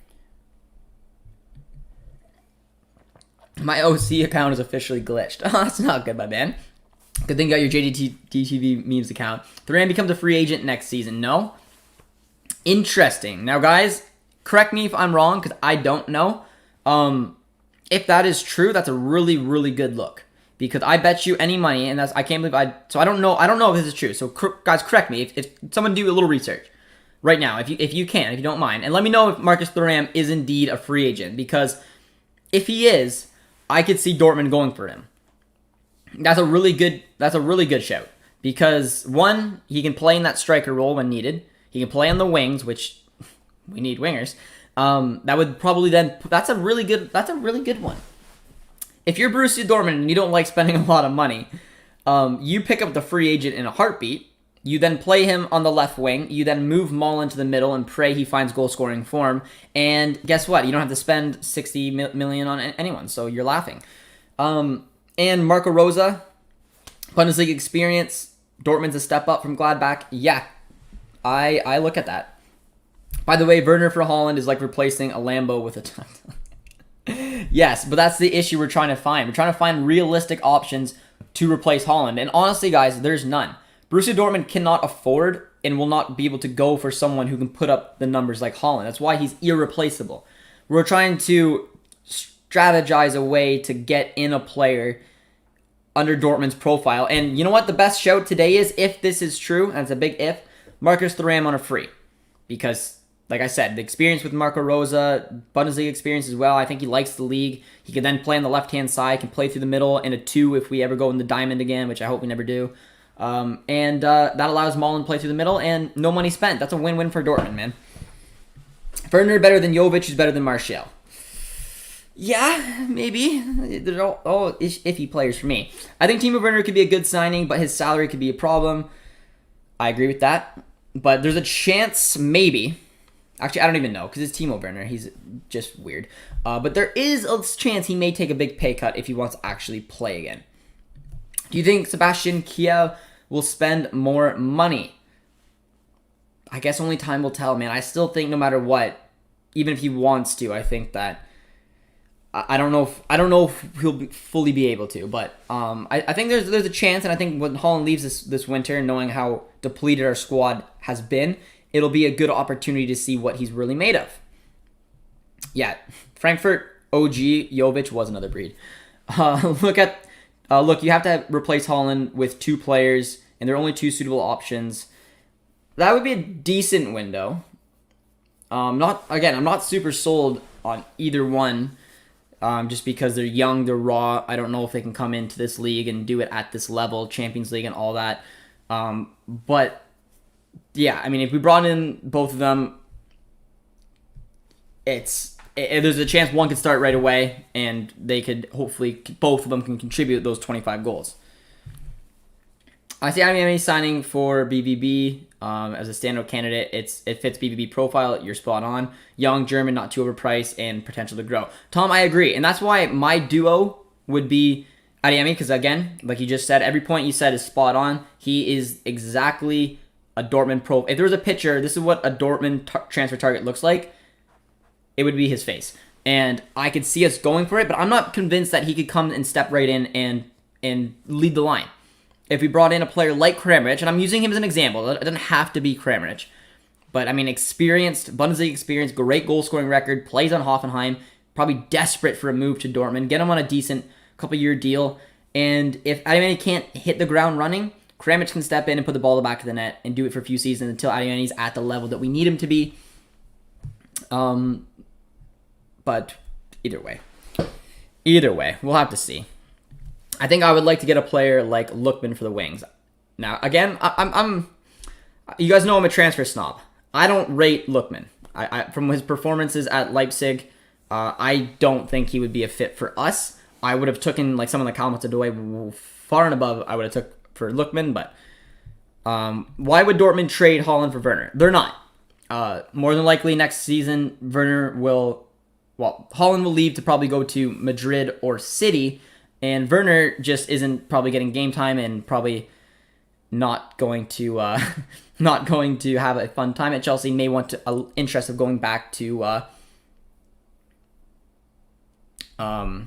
My OC account is officially glitched. Oh, that's not good, my man. Good thing you got your JJD TV memes account. Thuram becomes a free agent next season. No? Interesting. Now, guys, correct me if I'm wrong, because I don't know. If that is true, that's a really, really good look. Because I bet you any money, and I can't believe so I don't know if this is true. So, guys, correct me. If someone do a little research right now, if you don't mind. And let me know if Marcus Thuram is indeed a free agent. Because if he is, I could see Dortmund going for him. That's a really good shout. Because one, he can play in that striker role when needed. He can play on the wings, which we need wingers. That would probably then that's a really good one. If you're Borussia Dortmund and you don't like spending a lot of money, you pick up the free agent in a heartbeat. You then play him on the left wing. You then move Maul into the middle and pray he finds goal-scoring form. And guess what? You don't have to spend 60 million on anyone, so you're laughing. And Marco Rosa, Bundesliga experience. Dortmund's a step up from Gladbach. Yeah, I look at that. By the way, Werner for Haaland is like replacing a Lambo with a... Yes, but that's the issue we're trying to find. We're trying to find realistic options to replace Haaland. And honestly, guys, there's none. Borussia Dortmund cannot afford and will not be able to go for someone who can put up the numbers like Haaland. That's why he's irreplaceable. We're trying to strategize a way to get in a player under Dortmund's profile. And you know what? The best shout today is, if this is true, and it's a big if, Marcus Thuram on a free. Because, like I said, the experience with Marco Rosa, Bundesliga experience as well. I think he likes the league. He can then play on the left-hand side, can play through the middle in a 2 if we ever go in the diamond again, which I hope we never do. That allows Malen to play through the middle, and no money spent. That's a win-win for Dortmund, man. Werner better than Jovic, is better than Martial. Yeah, maybe. They're all iffy players for me. I think Timo Werner could be a good signing, but his salary could be a problem. I agree with that. But there's a chance, maybe. Actually, I don't even know, because it's Timo Werner. He's just weird. But there is a chance he may take a big pay cut if he wants to actually play again. Do you think Sebastian Kiel will spend more money? I guess only time will tell, man. I still think no matter what, even if he wants to, I think that I don't know if he'll fully be able to, but I think there's a chance, and I think when Haaland leaves this winter, knowing how depleted our squad has been, it'll be a good opportunity to see what he's really made of. Yeah, Frankfurt OG Jovic was another breed. Look, you have to replace Haaland with 2 players, and there are only 2 suitable options. That would be a decent window. I'm not super sold on either one, just because they're young, they're raw. I don't know if they can come into this league and do it at this level, Champions League and all that. But yeah, I mean, if we brought in both of them, there's a chance one could start right away, and they could hopefully both of them can contribute those 25 goals. I see Adeyemi signing for BVB as a standout candidate. It fits BVB profile. You're spot on. Young, German, not too overpriced, and potential to grow. Tom, I agree, and that's why my duo would be Adeyemi, because again, like you just said, every point you said is spot on. He is exactly a Dortmund pro. If there was a picture, this is what a Dortmund transfer target looks like. It would be his face. And I could see us going for it, but I'm not convinced that he could come and step right in and lead the line. If we brought in a player like Kramaric, and I'm using him as an example, it doesn't have to be Kramaric, but I mean, experienced, Bundesliga experience, great goal-scoring record, plays on Hoffenheim, probably desperate for a move to Dortmund, get him on a decent couple-year deal, and if Adeyemi can't hit the ground running, Kramaric can step in and put the ball in the back of the net and do it for a few seasons until Adeyemi's at the level that we need him to be. But either way, we'll have to see. I think I would like to get a player like Lookman for the wings. Now, again, I'm you guys know I'm a transfer snob. I don't rate Lookman. From his performances at Leipzig, I don't think he would be a fit for us. I would have taken like someone like Haaland far and above. I would have took for Lookman, but why would Dortmund trade Haaland for Werner? They're not. More than likely next season, Haaland will leave to probably go to Madrid or City, and Werner just isn't probably getting game time and probably not going to have a fun time at Chelsea. May want interest of going back to the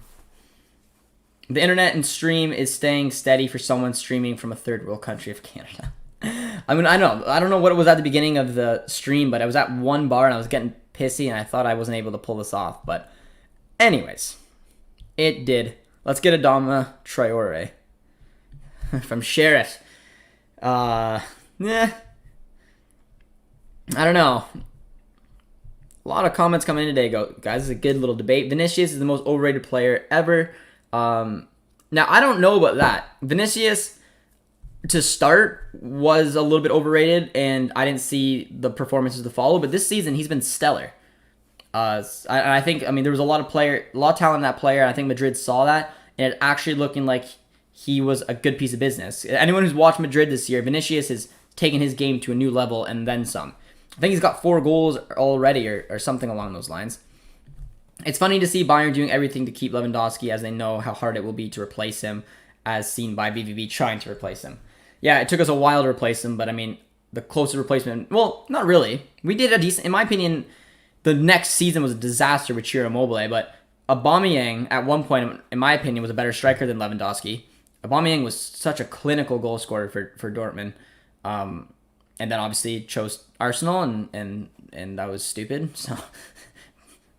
internet and stream is staying steady for someone streaming from a third world country of Canada. I mean, I don't know what it was at the beginning of the stream, but I was at one bar and I was getting pissy and I thought I wasn't able to pull this off. But anyways, it did. Let's get Adama Traore from Sheriff. I don't know. A lot of comments coming in today, guys. This is a good little debate. Vinicius is the most overrated player ever. Now, I don't know about that. Vinicius, to start was a little bit overrated, and I didn't see the performances to follow. But this season, he's been stellar. I think, I mean, there was a lot of talent in that player. I think Madrid saw that, and it actually looking like he was a good piece of business. Anyone who's watched Madrid this year, Vinicius has taken his game to a new level and then some. I think he's got 4 goals already, or something along those lines. It's funny to see Bayern doing everything to keep Lewandowski, as they know how hard it will be to replace him, as seen by BVB trying to replace him. Yeah, it took us a while to replace him, but I mean, the closest replacement, well, not really. We did a decent, in my opinion, the next season was a disaster with Ciro Immobile, but Aubameyang, at one point, in my opinion, was a better striker than Lewandowski. Aubameyang was such a clinical goal scorer for Dortmund. And then obviously chose Arsenal, and that was stupid, so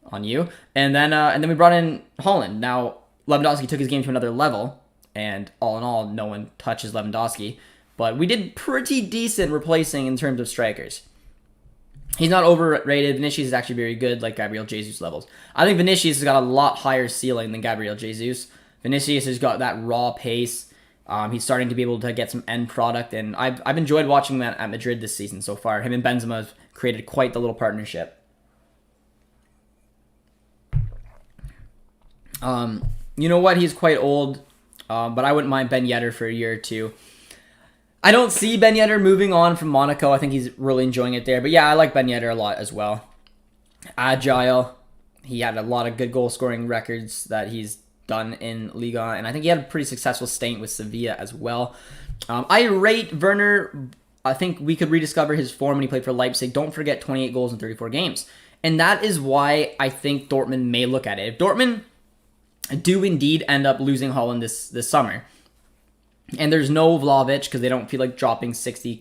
on you. And then we brought in Haaland. Now, Lewandowski took his game to another level, and all in all, no one touches Lewandowski. But we did pretty decent replacing in terms of strikers. He's not overrated. Vinicius is actually very good, like Gabriel Jesus levels. I think Vinicius has got a lot higher ceiling than Gabriel Jesus. Vinicius has got that raw pace. He's starting to be able to get some end product, and I've enjoyed watching him at Madrid this season so far. Him and Benzema have created quite the little partnership. You know what? He's quite old, but I wouldn't mind Ben Yedder for a year or two. I don't see Ben Yedder moving on from Monaco. I think he's really enjoying it there. But yeah, I like Ben Yedder a lot as well. Agile. He had a lot of good goal-scoring records that he's done in Liga, and I think he had a pretty successful stint with Sevilla as well. I rate Werner. I think we could rediscover his form when he played for Leipzig. Don't forget 28 goals in 34 games. And that is why I think Dortmund may look at it. If Dortmund do indeed end up losing Haaland this summer, and there's no Vlahovic because they don't feel like dropping 60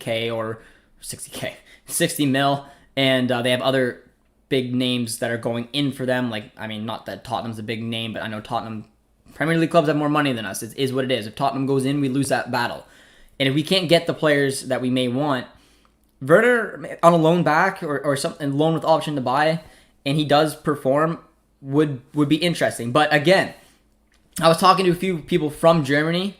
mil, and they have other big names that are going in for them. Like, I mean, not that Tottenham's a big name, but I know Tottenham Premier League clubs have more money than us. It is what it is. If Tottenham goes in, we lose that battle. And if we can't get the players that we may want, Werner on a loan back or something, loan with option to buy, and he does perform, would be interesting. But again, I was talking to a few people from Germany,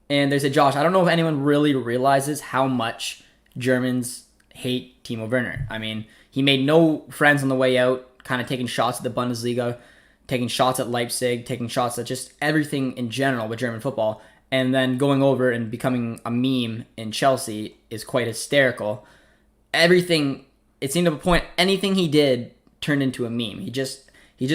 and they said, Josh, I don't know if anyone really realizes how much Germans hate Timo Werner. I mean, he made no friends on the way out, kind of taking shots at the Bundesliga, taking shots at Leipzig, taking shots at just everything in general with German football, and then going over and becoming a meme in Chelsea is quite hysterical. Everything, it seemed to a point, anything he did turned into a meme. He just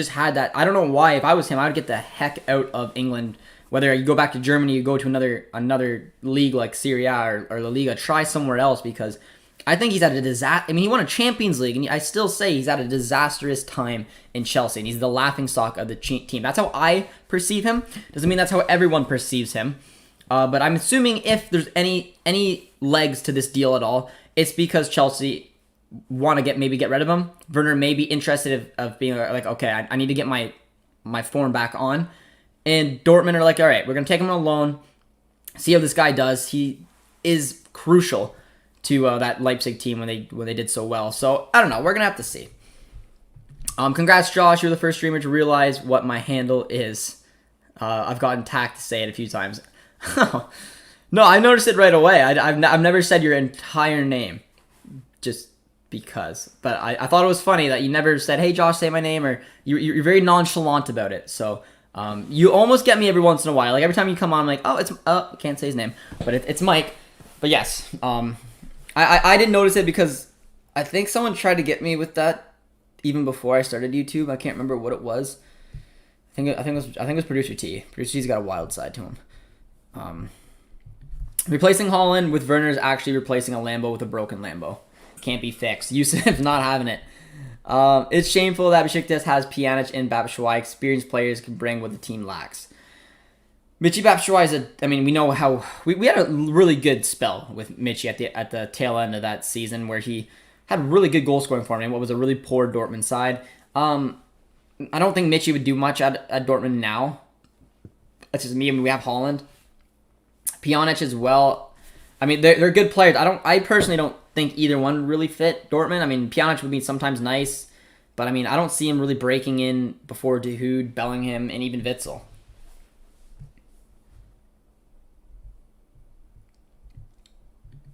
had that. I don't know why. If I was him, I would get the heck out of England. Whether you go back to Germany, you go to another league like Serie A or La Liga, try somewhere else, because I think he's at a disaster. I mean, he won a Champions League, and I still say he's at a disastrous time in Chelsea, and he's the laughingstock of the team. That's how I perceive him. Doesn't mean that's how everyone perceives him. But I'm assuming if there's any legs to this deal at all, it's because Chelsea want to maybe get rid of him. Werner may be interested of being like, okay, I need to get my form back on. And Dortmund are like, all right, we're going to take him on loan, see how this guy does. He is crucial to that Leipzig team when they did so well. So, I don't know. We're going to have to see. Congrats, Josh. You're the first streamer to realize what my handle is. I've gotten tacked to say it a few times. No, I noticed it right away. I've never said your entire name just because. But I thought it was funny that you never said, hey, Josh, say my name. Or you're very nonchalant about it. So, you almost get me every once in a while. Like, every time you come on, I'm like, I can't say his name. But it's Mike. But yes, I didn't notice it because I think someone tried to get me with that even before I started YouTube. I can't remember what it was. I think it was Producer T. Producer T's got a wild side to him. Replacing Haaland with Werner is actually replacing a Lambo with a broken Lambo. Can't be fixed. Yusuf's not having it. It's shameful that Besiktas has Pjanic and Batshuayi. Experienced players can bring what the team lacks. Michy Batshuayi we know how we had a really good spell with Michy at the tail end of that season where he had really good goal scoring for him in what was a really poor Dortmund side. I don't think Michy would do much at Dortmund now. That's just me. I mean, we have Haaland, Pjanic as well. I mean, they're good players. I personally don't think either one really fit Dortmund. I mean, Pjanic would be sometimes nice, but I mean, I don't see him really breaking in before De Hood, Bellingham, and even Witsel.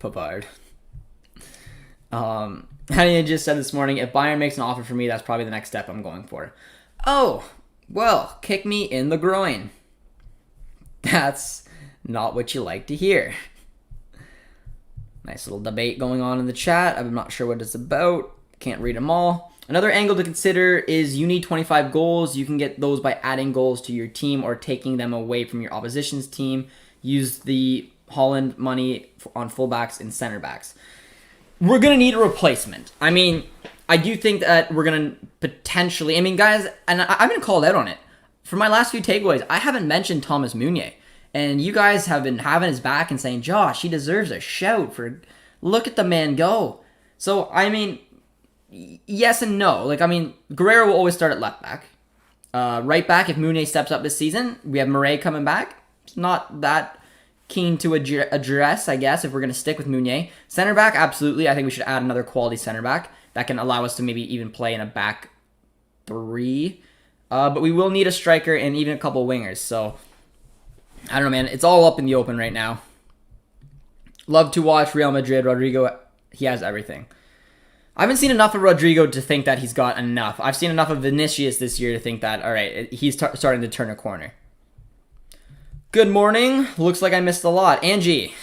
Pavard. Henny just said this morning, if Bayern makes an offer for me, that's probably the next step I'm going for. Oh, well, kick me in the groin. That's not what you like to hear. Nice little debate going on in the chat. I'm not sure what it's about. Can't read them all. Another angle to consider is you need 25 goals. You can get those by adding goals to your team or taking them away from your opposition's team. Use the Haaland money on fullbacks and center backs. We're going to need a replacement. I mean, I do think that we're going to potentially... I mean, guys, and I've been called out on it. For my last few takeaways, I haven't mentioned Thomas Meunier. And you guys have been having his back and saying, Josh, he deserves a shout for... Look at the man go. So, I mean, yes and no. Like, I mean, Guerrero will always start at left back. Right back, if Meunier steps up this season, we have Murray coming back. It's not that keen to address, I guess, if we're going to stick with Meunier. Center back, absolutely. I think we should add another quality center back that can allow us to maybe even play in a back three. But we will need a striker and even a couple wingers. So, I don't know, man. It's all up in the open right now. Love to watch Real Madrid. Rodrigo, he has everything. I haven't seen enough of Rodrigo to think that he's got enough. I've seen enough of Vinicius this year to think that, all right, he's starting to turn a corner. Good morning. Looks like I missed a lot. Angie,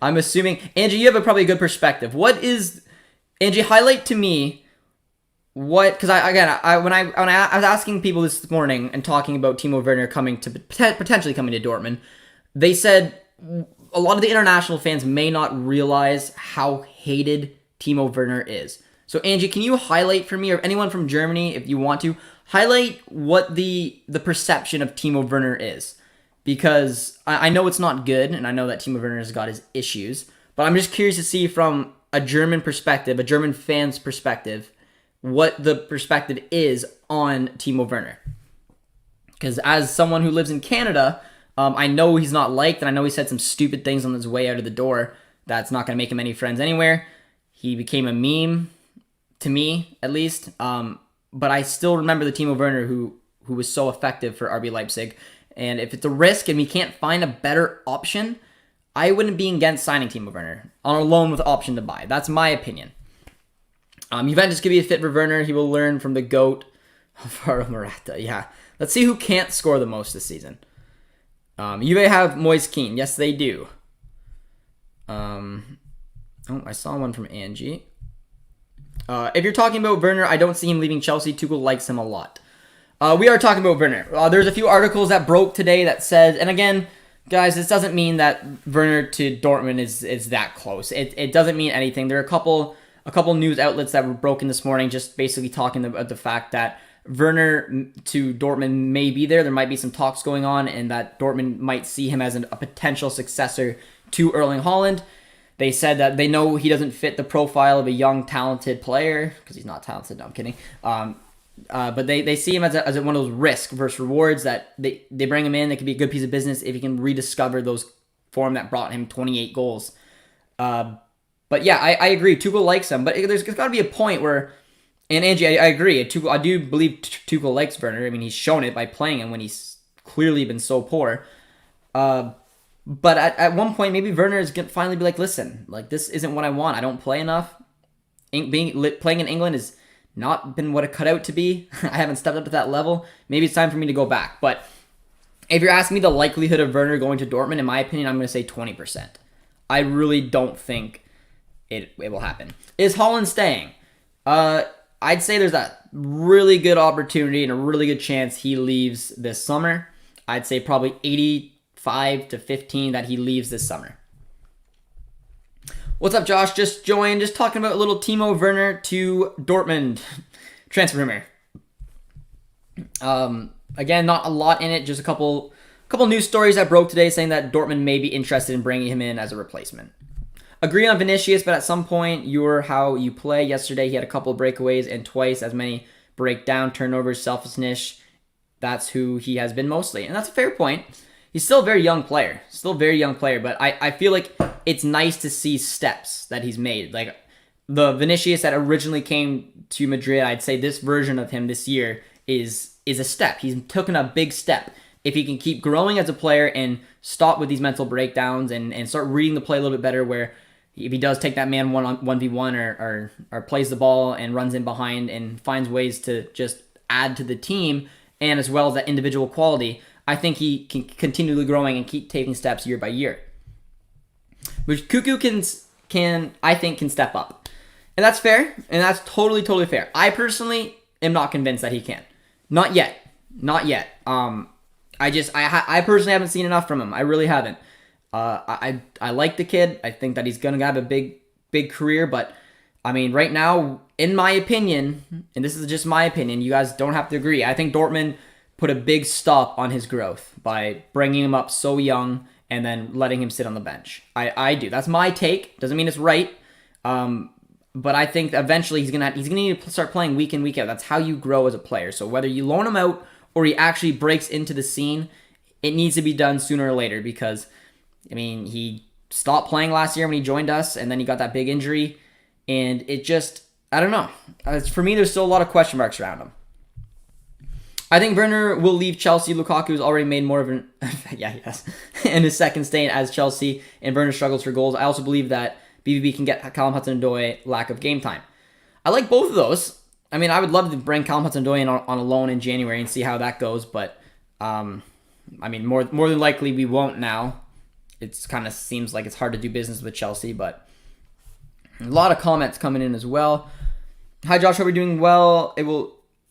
I'm assuming... Angie, you have probably a good perspective. What is... Angie, highlight to me what... Because, when I was asking people this morning and talking about Timo Werner potentially coming to Dortmund, they said a lot of the international fans may not realize how hated Timo Werner is. So, Angie, can you highlight for me, or anyone from Germany, if you want to, highlight what the perception of Timo Werner is? Because I know it's not good, and I know that Timo Werner has got his issues, but I'm just curious to see from a German perspective, a German fan's perspective, what the perspective is on Timo Werner. Because as someone who lives in Canada, I know he's not liked, and I know he said some stupid things on his way out of the door that's not going to make him any friends anywhere. He became a meme, to me, at least. But I still remember the Timo Werner who was so effective for RB Leipzig. And if it's a risk and we can't find a better option, I wouldn't be against signing Timo Werner on a loan with option to buy. That's my opinion. Juventus could be a fit for Werner. He will learn from the GOAT, Alvaro Morata. Yeah. Let's see who can't score the most this season. Juve have Moise Kean. Yes, they do. I saw one from Angie. If you're talking about Werner, I don't see him leaving Chelsea. Tuchel likes him a lot. We are talking about Werner. There's a few articles that broke today that said, and again, guys, this doesn't mean that Werner to Dortmund is that close. It doesn't mean anything. There are a couple news outlets that were broken this morning, just basically talking about the fact that Werner to Dortmund may be there. There might be some talks going on, and that Dortmund might see him as a potential successor to Erling Haaland. They said that they know he doesn't fit the profile of a young, talented player, because he's not talented. No, I'm kidding. But they see him as one of those risk versus rewards that they bring him in. It could be a good piece of business if he can rediscover those form that brought him 28 goals. But yeah, I agree. Tuchel likes him, but there's got to be a point where, and Angie, I agree. I do believe Tuchel likes Werner. I mean, he's shown it by playing him when he's clearly been so poor. But at one point, maybe Werner is going to finally be like, listen, like, this isn't what I want. I don't play enough. Playing in England has not been what it cut out to be. I haven't stepped up to that level. Maybe it's time for me to go back. But if you're asking me the likelihood of Werner going to Dortmund, in my opinion, I'm going to say 20%. I really don't think it will happen. Is Haaland staying? I'd say there's a really good opportunity and a really good chance he leaves this summer. I'd say probably 85 to 15 that he leaves this summer. What's up, Josh? Just joined. Just talking about a little Timo Werner to Dortmund transfer rumor. Again, not a lot in it. Just a couple news stories that broke today saying that Dortmund may be interested in bringing him in as a replacement. Agree on Vinicius, but at some point, you're how you play. Yesterday, he had a couple of breakaways and twice as many breakdown, turnovers, selfishness. That's who he has been mostly. And that's a fair point. He's still a very young player. But I feel like it's nice to see steps that he's made. Like the Vinicius that originally came to Madrid, I'd say this version of him this year is a step. He's taken a big step. if he can keep growing as a player and stop with these mental breakdowns and start reading the play a little bit better, where if he does take that man 1v1 or plays the ball and runs in behind and finds ways to just add to the team and as well as that individual quality, I think he can continually growing and keep taking steps year by year. Which Cuckoo I think can step up. And that's fair, and that's totally fair. I personally am not convinced that he can. Not yet. I personally haven't seen enough from him. I really haven't. I like the kid. I think that he's gonna have a big career, but I mean, right now, in my opinion, and this is just my opinion, you guys don't have to agree. I think Dortmund put a big stop on his growth by bringing him up so young and then letting him sit on the bench. I do. That's my take. Doesn't mean it's right. But I think eventually he's gonna need to start playing week in, week out. That's how you grow as a player. So whether you loan him out or he actually breaks into the scene, it needs to be done sooner or later, because I mean, he stopped playing last year when he joined us, and then he got that big injury, and it just, I don't know. For me, there's still a lot of question marks around him. I think Werner will leave Chelsea. Lukaku has already made more of an in his second stint as Chelsea, and Werner struggles for goals. I also believe that BVB can get Callum Hudson-Odoi lack of game time. I like both of those. I mean, I would love to bring Callum Hudson-Odoi in on a loan in January and see how that goes, but I mean, more than likely we won't now. It kind of seems like it's hard to do business with Chelsea, but a lot of comments coming in as well. Hi, Josh. Hope you're doing well.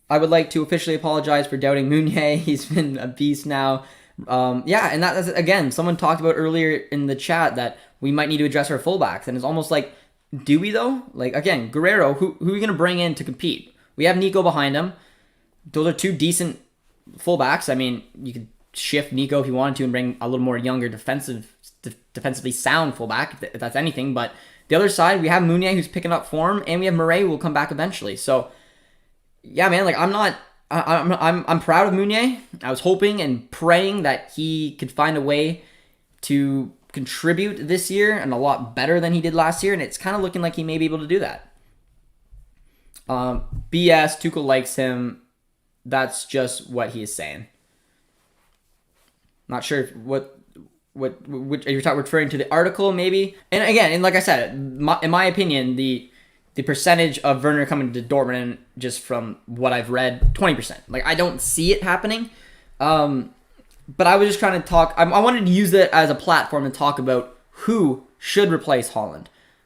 I would like to officially apologize for doubting Meunier. He's been a beast now. And that's, again, someone talked about earlier in the chat that we might need to address our fullbacks, and it's almost like, do we though? Like, again, Guerrero, who are we going to bring in to compete? We have Nico behind him. Those are two decent fullbacks. I mean, you could shift Nico if you wanted to and bring a little more younger defensively sound fullback, if that's anything. But the other side, we have Meunier, who's picking up form, and we have Murray, who will come back eventually. So, yeah, man, like, I'm proud of Meunier. I was hoping and praying that he could find a way to contribute this year and a lot better than he did last year, and it's kind of looking like he may be able to do that. BS, Tuchel likes him. That's just what he is saying. Not sure what you're referring to, the article maybe. And again, and like I said, in my opinion, the percentage of Werner coming to Dortmund, just from what I've read, 20%. Like, I don't see it happening. But I was just trying to talk. I wanted to use it as a platform to talk about who should replace Haaland,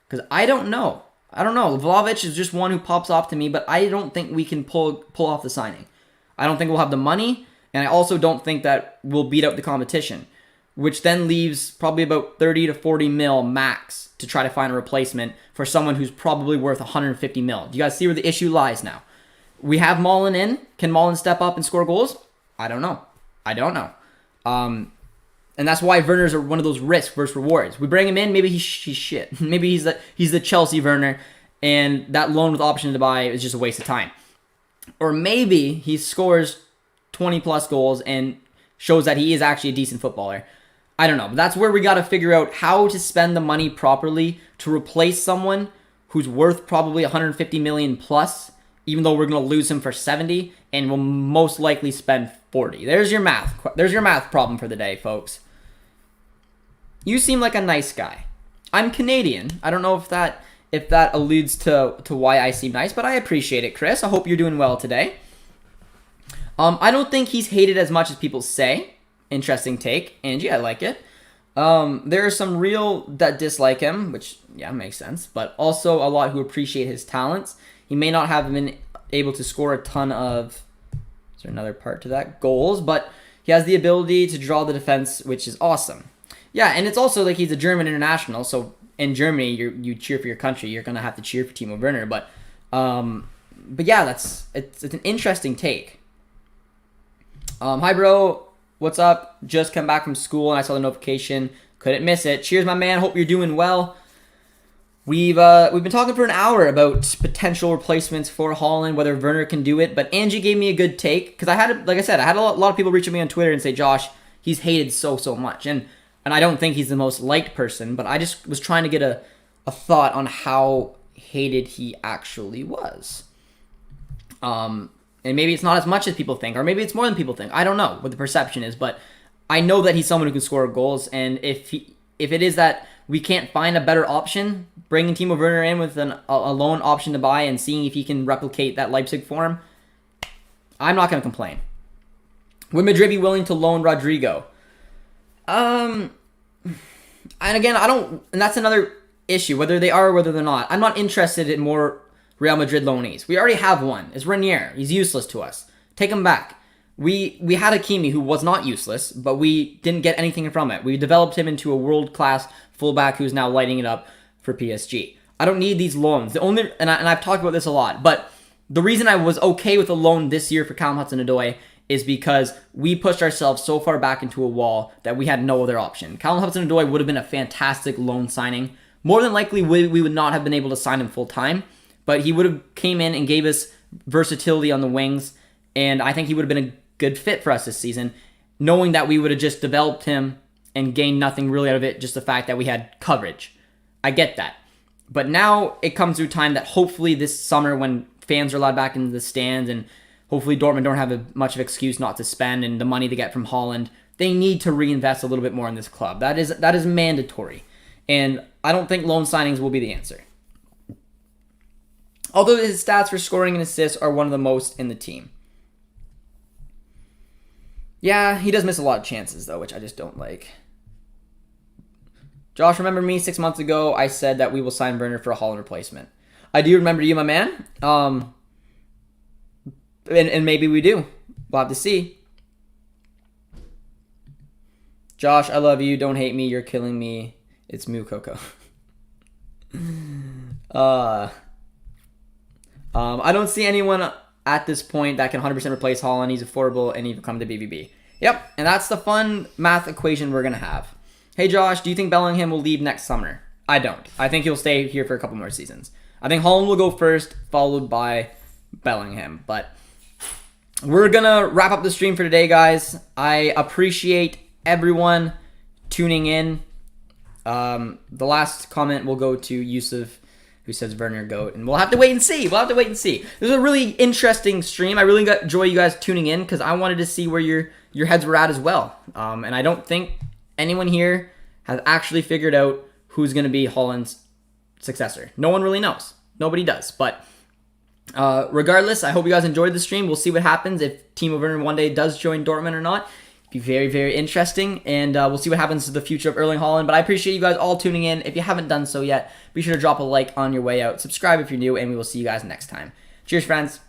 because I don't know. Vlahovic is just one who pops off to me, but I don't think we can pull off the signing. I don't think we'll have the money, and I also don't think that we'll beat out the competition, which then leaves probably about 30 to 40 mil max to try to find a replacement for someone who's probably worth 150 mil. Do you guys see where the issue lies now? We have Malen in. Can Malen step up and score goals? I don't know. And that's why Werner's are one of those risk versus rewards. We bring him in, maybe he's shit. Maybe he's the Chelsea Werner, and that loan with option to buy is just a waste of time. Or maybe he scores 20 plus goals and shows that he is actually a decent footballer. I don't know. But that's where we got to figure out how to spend the money properly to replace someone who's worth probably 150 million plus, even though we're going to lose him for 70 and we'll most likely spend 40. There's your math problem for the day, folks. You seem like a nice guy. I'm Canadian. I don't know if that alludes to why I seem nice, but I appreciate it, Chris. I hope you're doing well today. I don't think he's hated as much as people say. Interesting take. Angie, I like it. There are some real that dislike him, which, yeah, makes sense, but also a lot who appreciate his talents. He may not have been able to score a ton of, is there another part to that, goals, but he has the ability to draw the defense, which is awesome. Yeah, and it's also like he's a German international, so in Germany, you cheer for your country, you're going to have to cheer for Timo Werner, but yeah, it's an interesting take. Hi, bro. What's up? Just come back from school and I saw the notification. Couldn't miss it. Cheers, my man. Hope you're doing well. We've been talking for an hour about potential replacements for Haaland, whether Werner can do it. But Angie gave me a good take because I had a lot of people reach at me on Twitter and say, Josh, he's hated so much, and I don't think he's the most liked person. But I just was trying to get a thought on how hated he actually was. And maybe it's not as much as people think, or maybe it's more than people think. I don't know what the perception is, but I know that he's someone who can score goals. And if it is that we can't find a better option, bringing Timo Werner in with a loan option to buy and seeing if he can replicate that Leipzig form, I'm not going to complain. Would Madrid be willing to loan Rodrigo? And again, and that's another issue, whether they are or whether they're not. I'm not interested in more Real Madrid loanees. We already have one. It's Renier. He's useless to us. Take him back. We had Hakimi who was not useless, but we didn't get anything from it. We developed him into a world-class fullback who's now lighting it up for PSG. I don't need these loans. And I've talked about this a lot, but the reason I was okay with a loan this year for Callum Hudson-Odoi is because we pushed ourselves so far back into a wall that we had no other option. Callum Hudson-Odoi would have been a fantastic loan signing. More than likely, we would not have been able to sign him full-time, but he would have came in and gave us versatility on the wings, and I think he would have been a good fit for us this season, knowing that we would have just developed him and gained nothing really out of it, just the fact that we had coverage. I get that. But now it comes through time that hopefully this summer when fans are allowed back into the stands and hopefully Dortmund don't have much of an excuse not to spend and the money they get from Haaland, they need to reinvest a little bit more in this club. That is mandatory. And I don't think loan signings will be the answer. Although his stats for scoring and assists are one of the most in the team. Yeah, he does miss a lot of chances, though, which I just don't like. Josh, remember me 6 months ago? I said that we will sign Werner for a Haaland replacement. I do remember you, my man. And maybe we do. We'll have to see. Josh, I love you. Don't hate me. You're killing me. It's Moo Coco. I don't see anyone at this point that can 100% replace Haaland. He's affordable and he can come to BBB. Yep, and that's the fun math equation we're going to have. Hey Josh, do you think Bellingham will leave next summer? I don't. I think he'll stay here for a couple more seasons. I think Haaland will go first, followed by Bellingham. But we're going to wrap up the stream for today, guys. I appreciate everyone tuning in. The last comment will go to Yusuf, who says Werner GOAT, and we'll have to wait and see. This is a really interesting stream. I really enjoy you guys tuning in because I wanted to see where your heads were at as well. And I don't think anyone here has actually figured out who's going to be Haaland's successor. No one really knows. Nobody does. But regardless, I hope you guys enjoyed the stream. We'll see what happens if Timo Werner one day does join Dortmund or not. Be very, very interesting, and we'll see what happens to the future of Erling Haaland. But I appreciate you guys all tuning in. If you haven't done so yet, be sure to drop a like on your way out. Subscribe if you're new, and we will see you guys next time. Cheers, friends.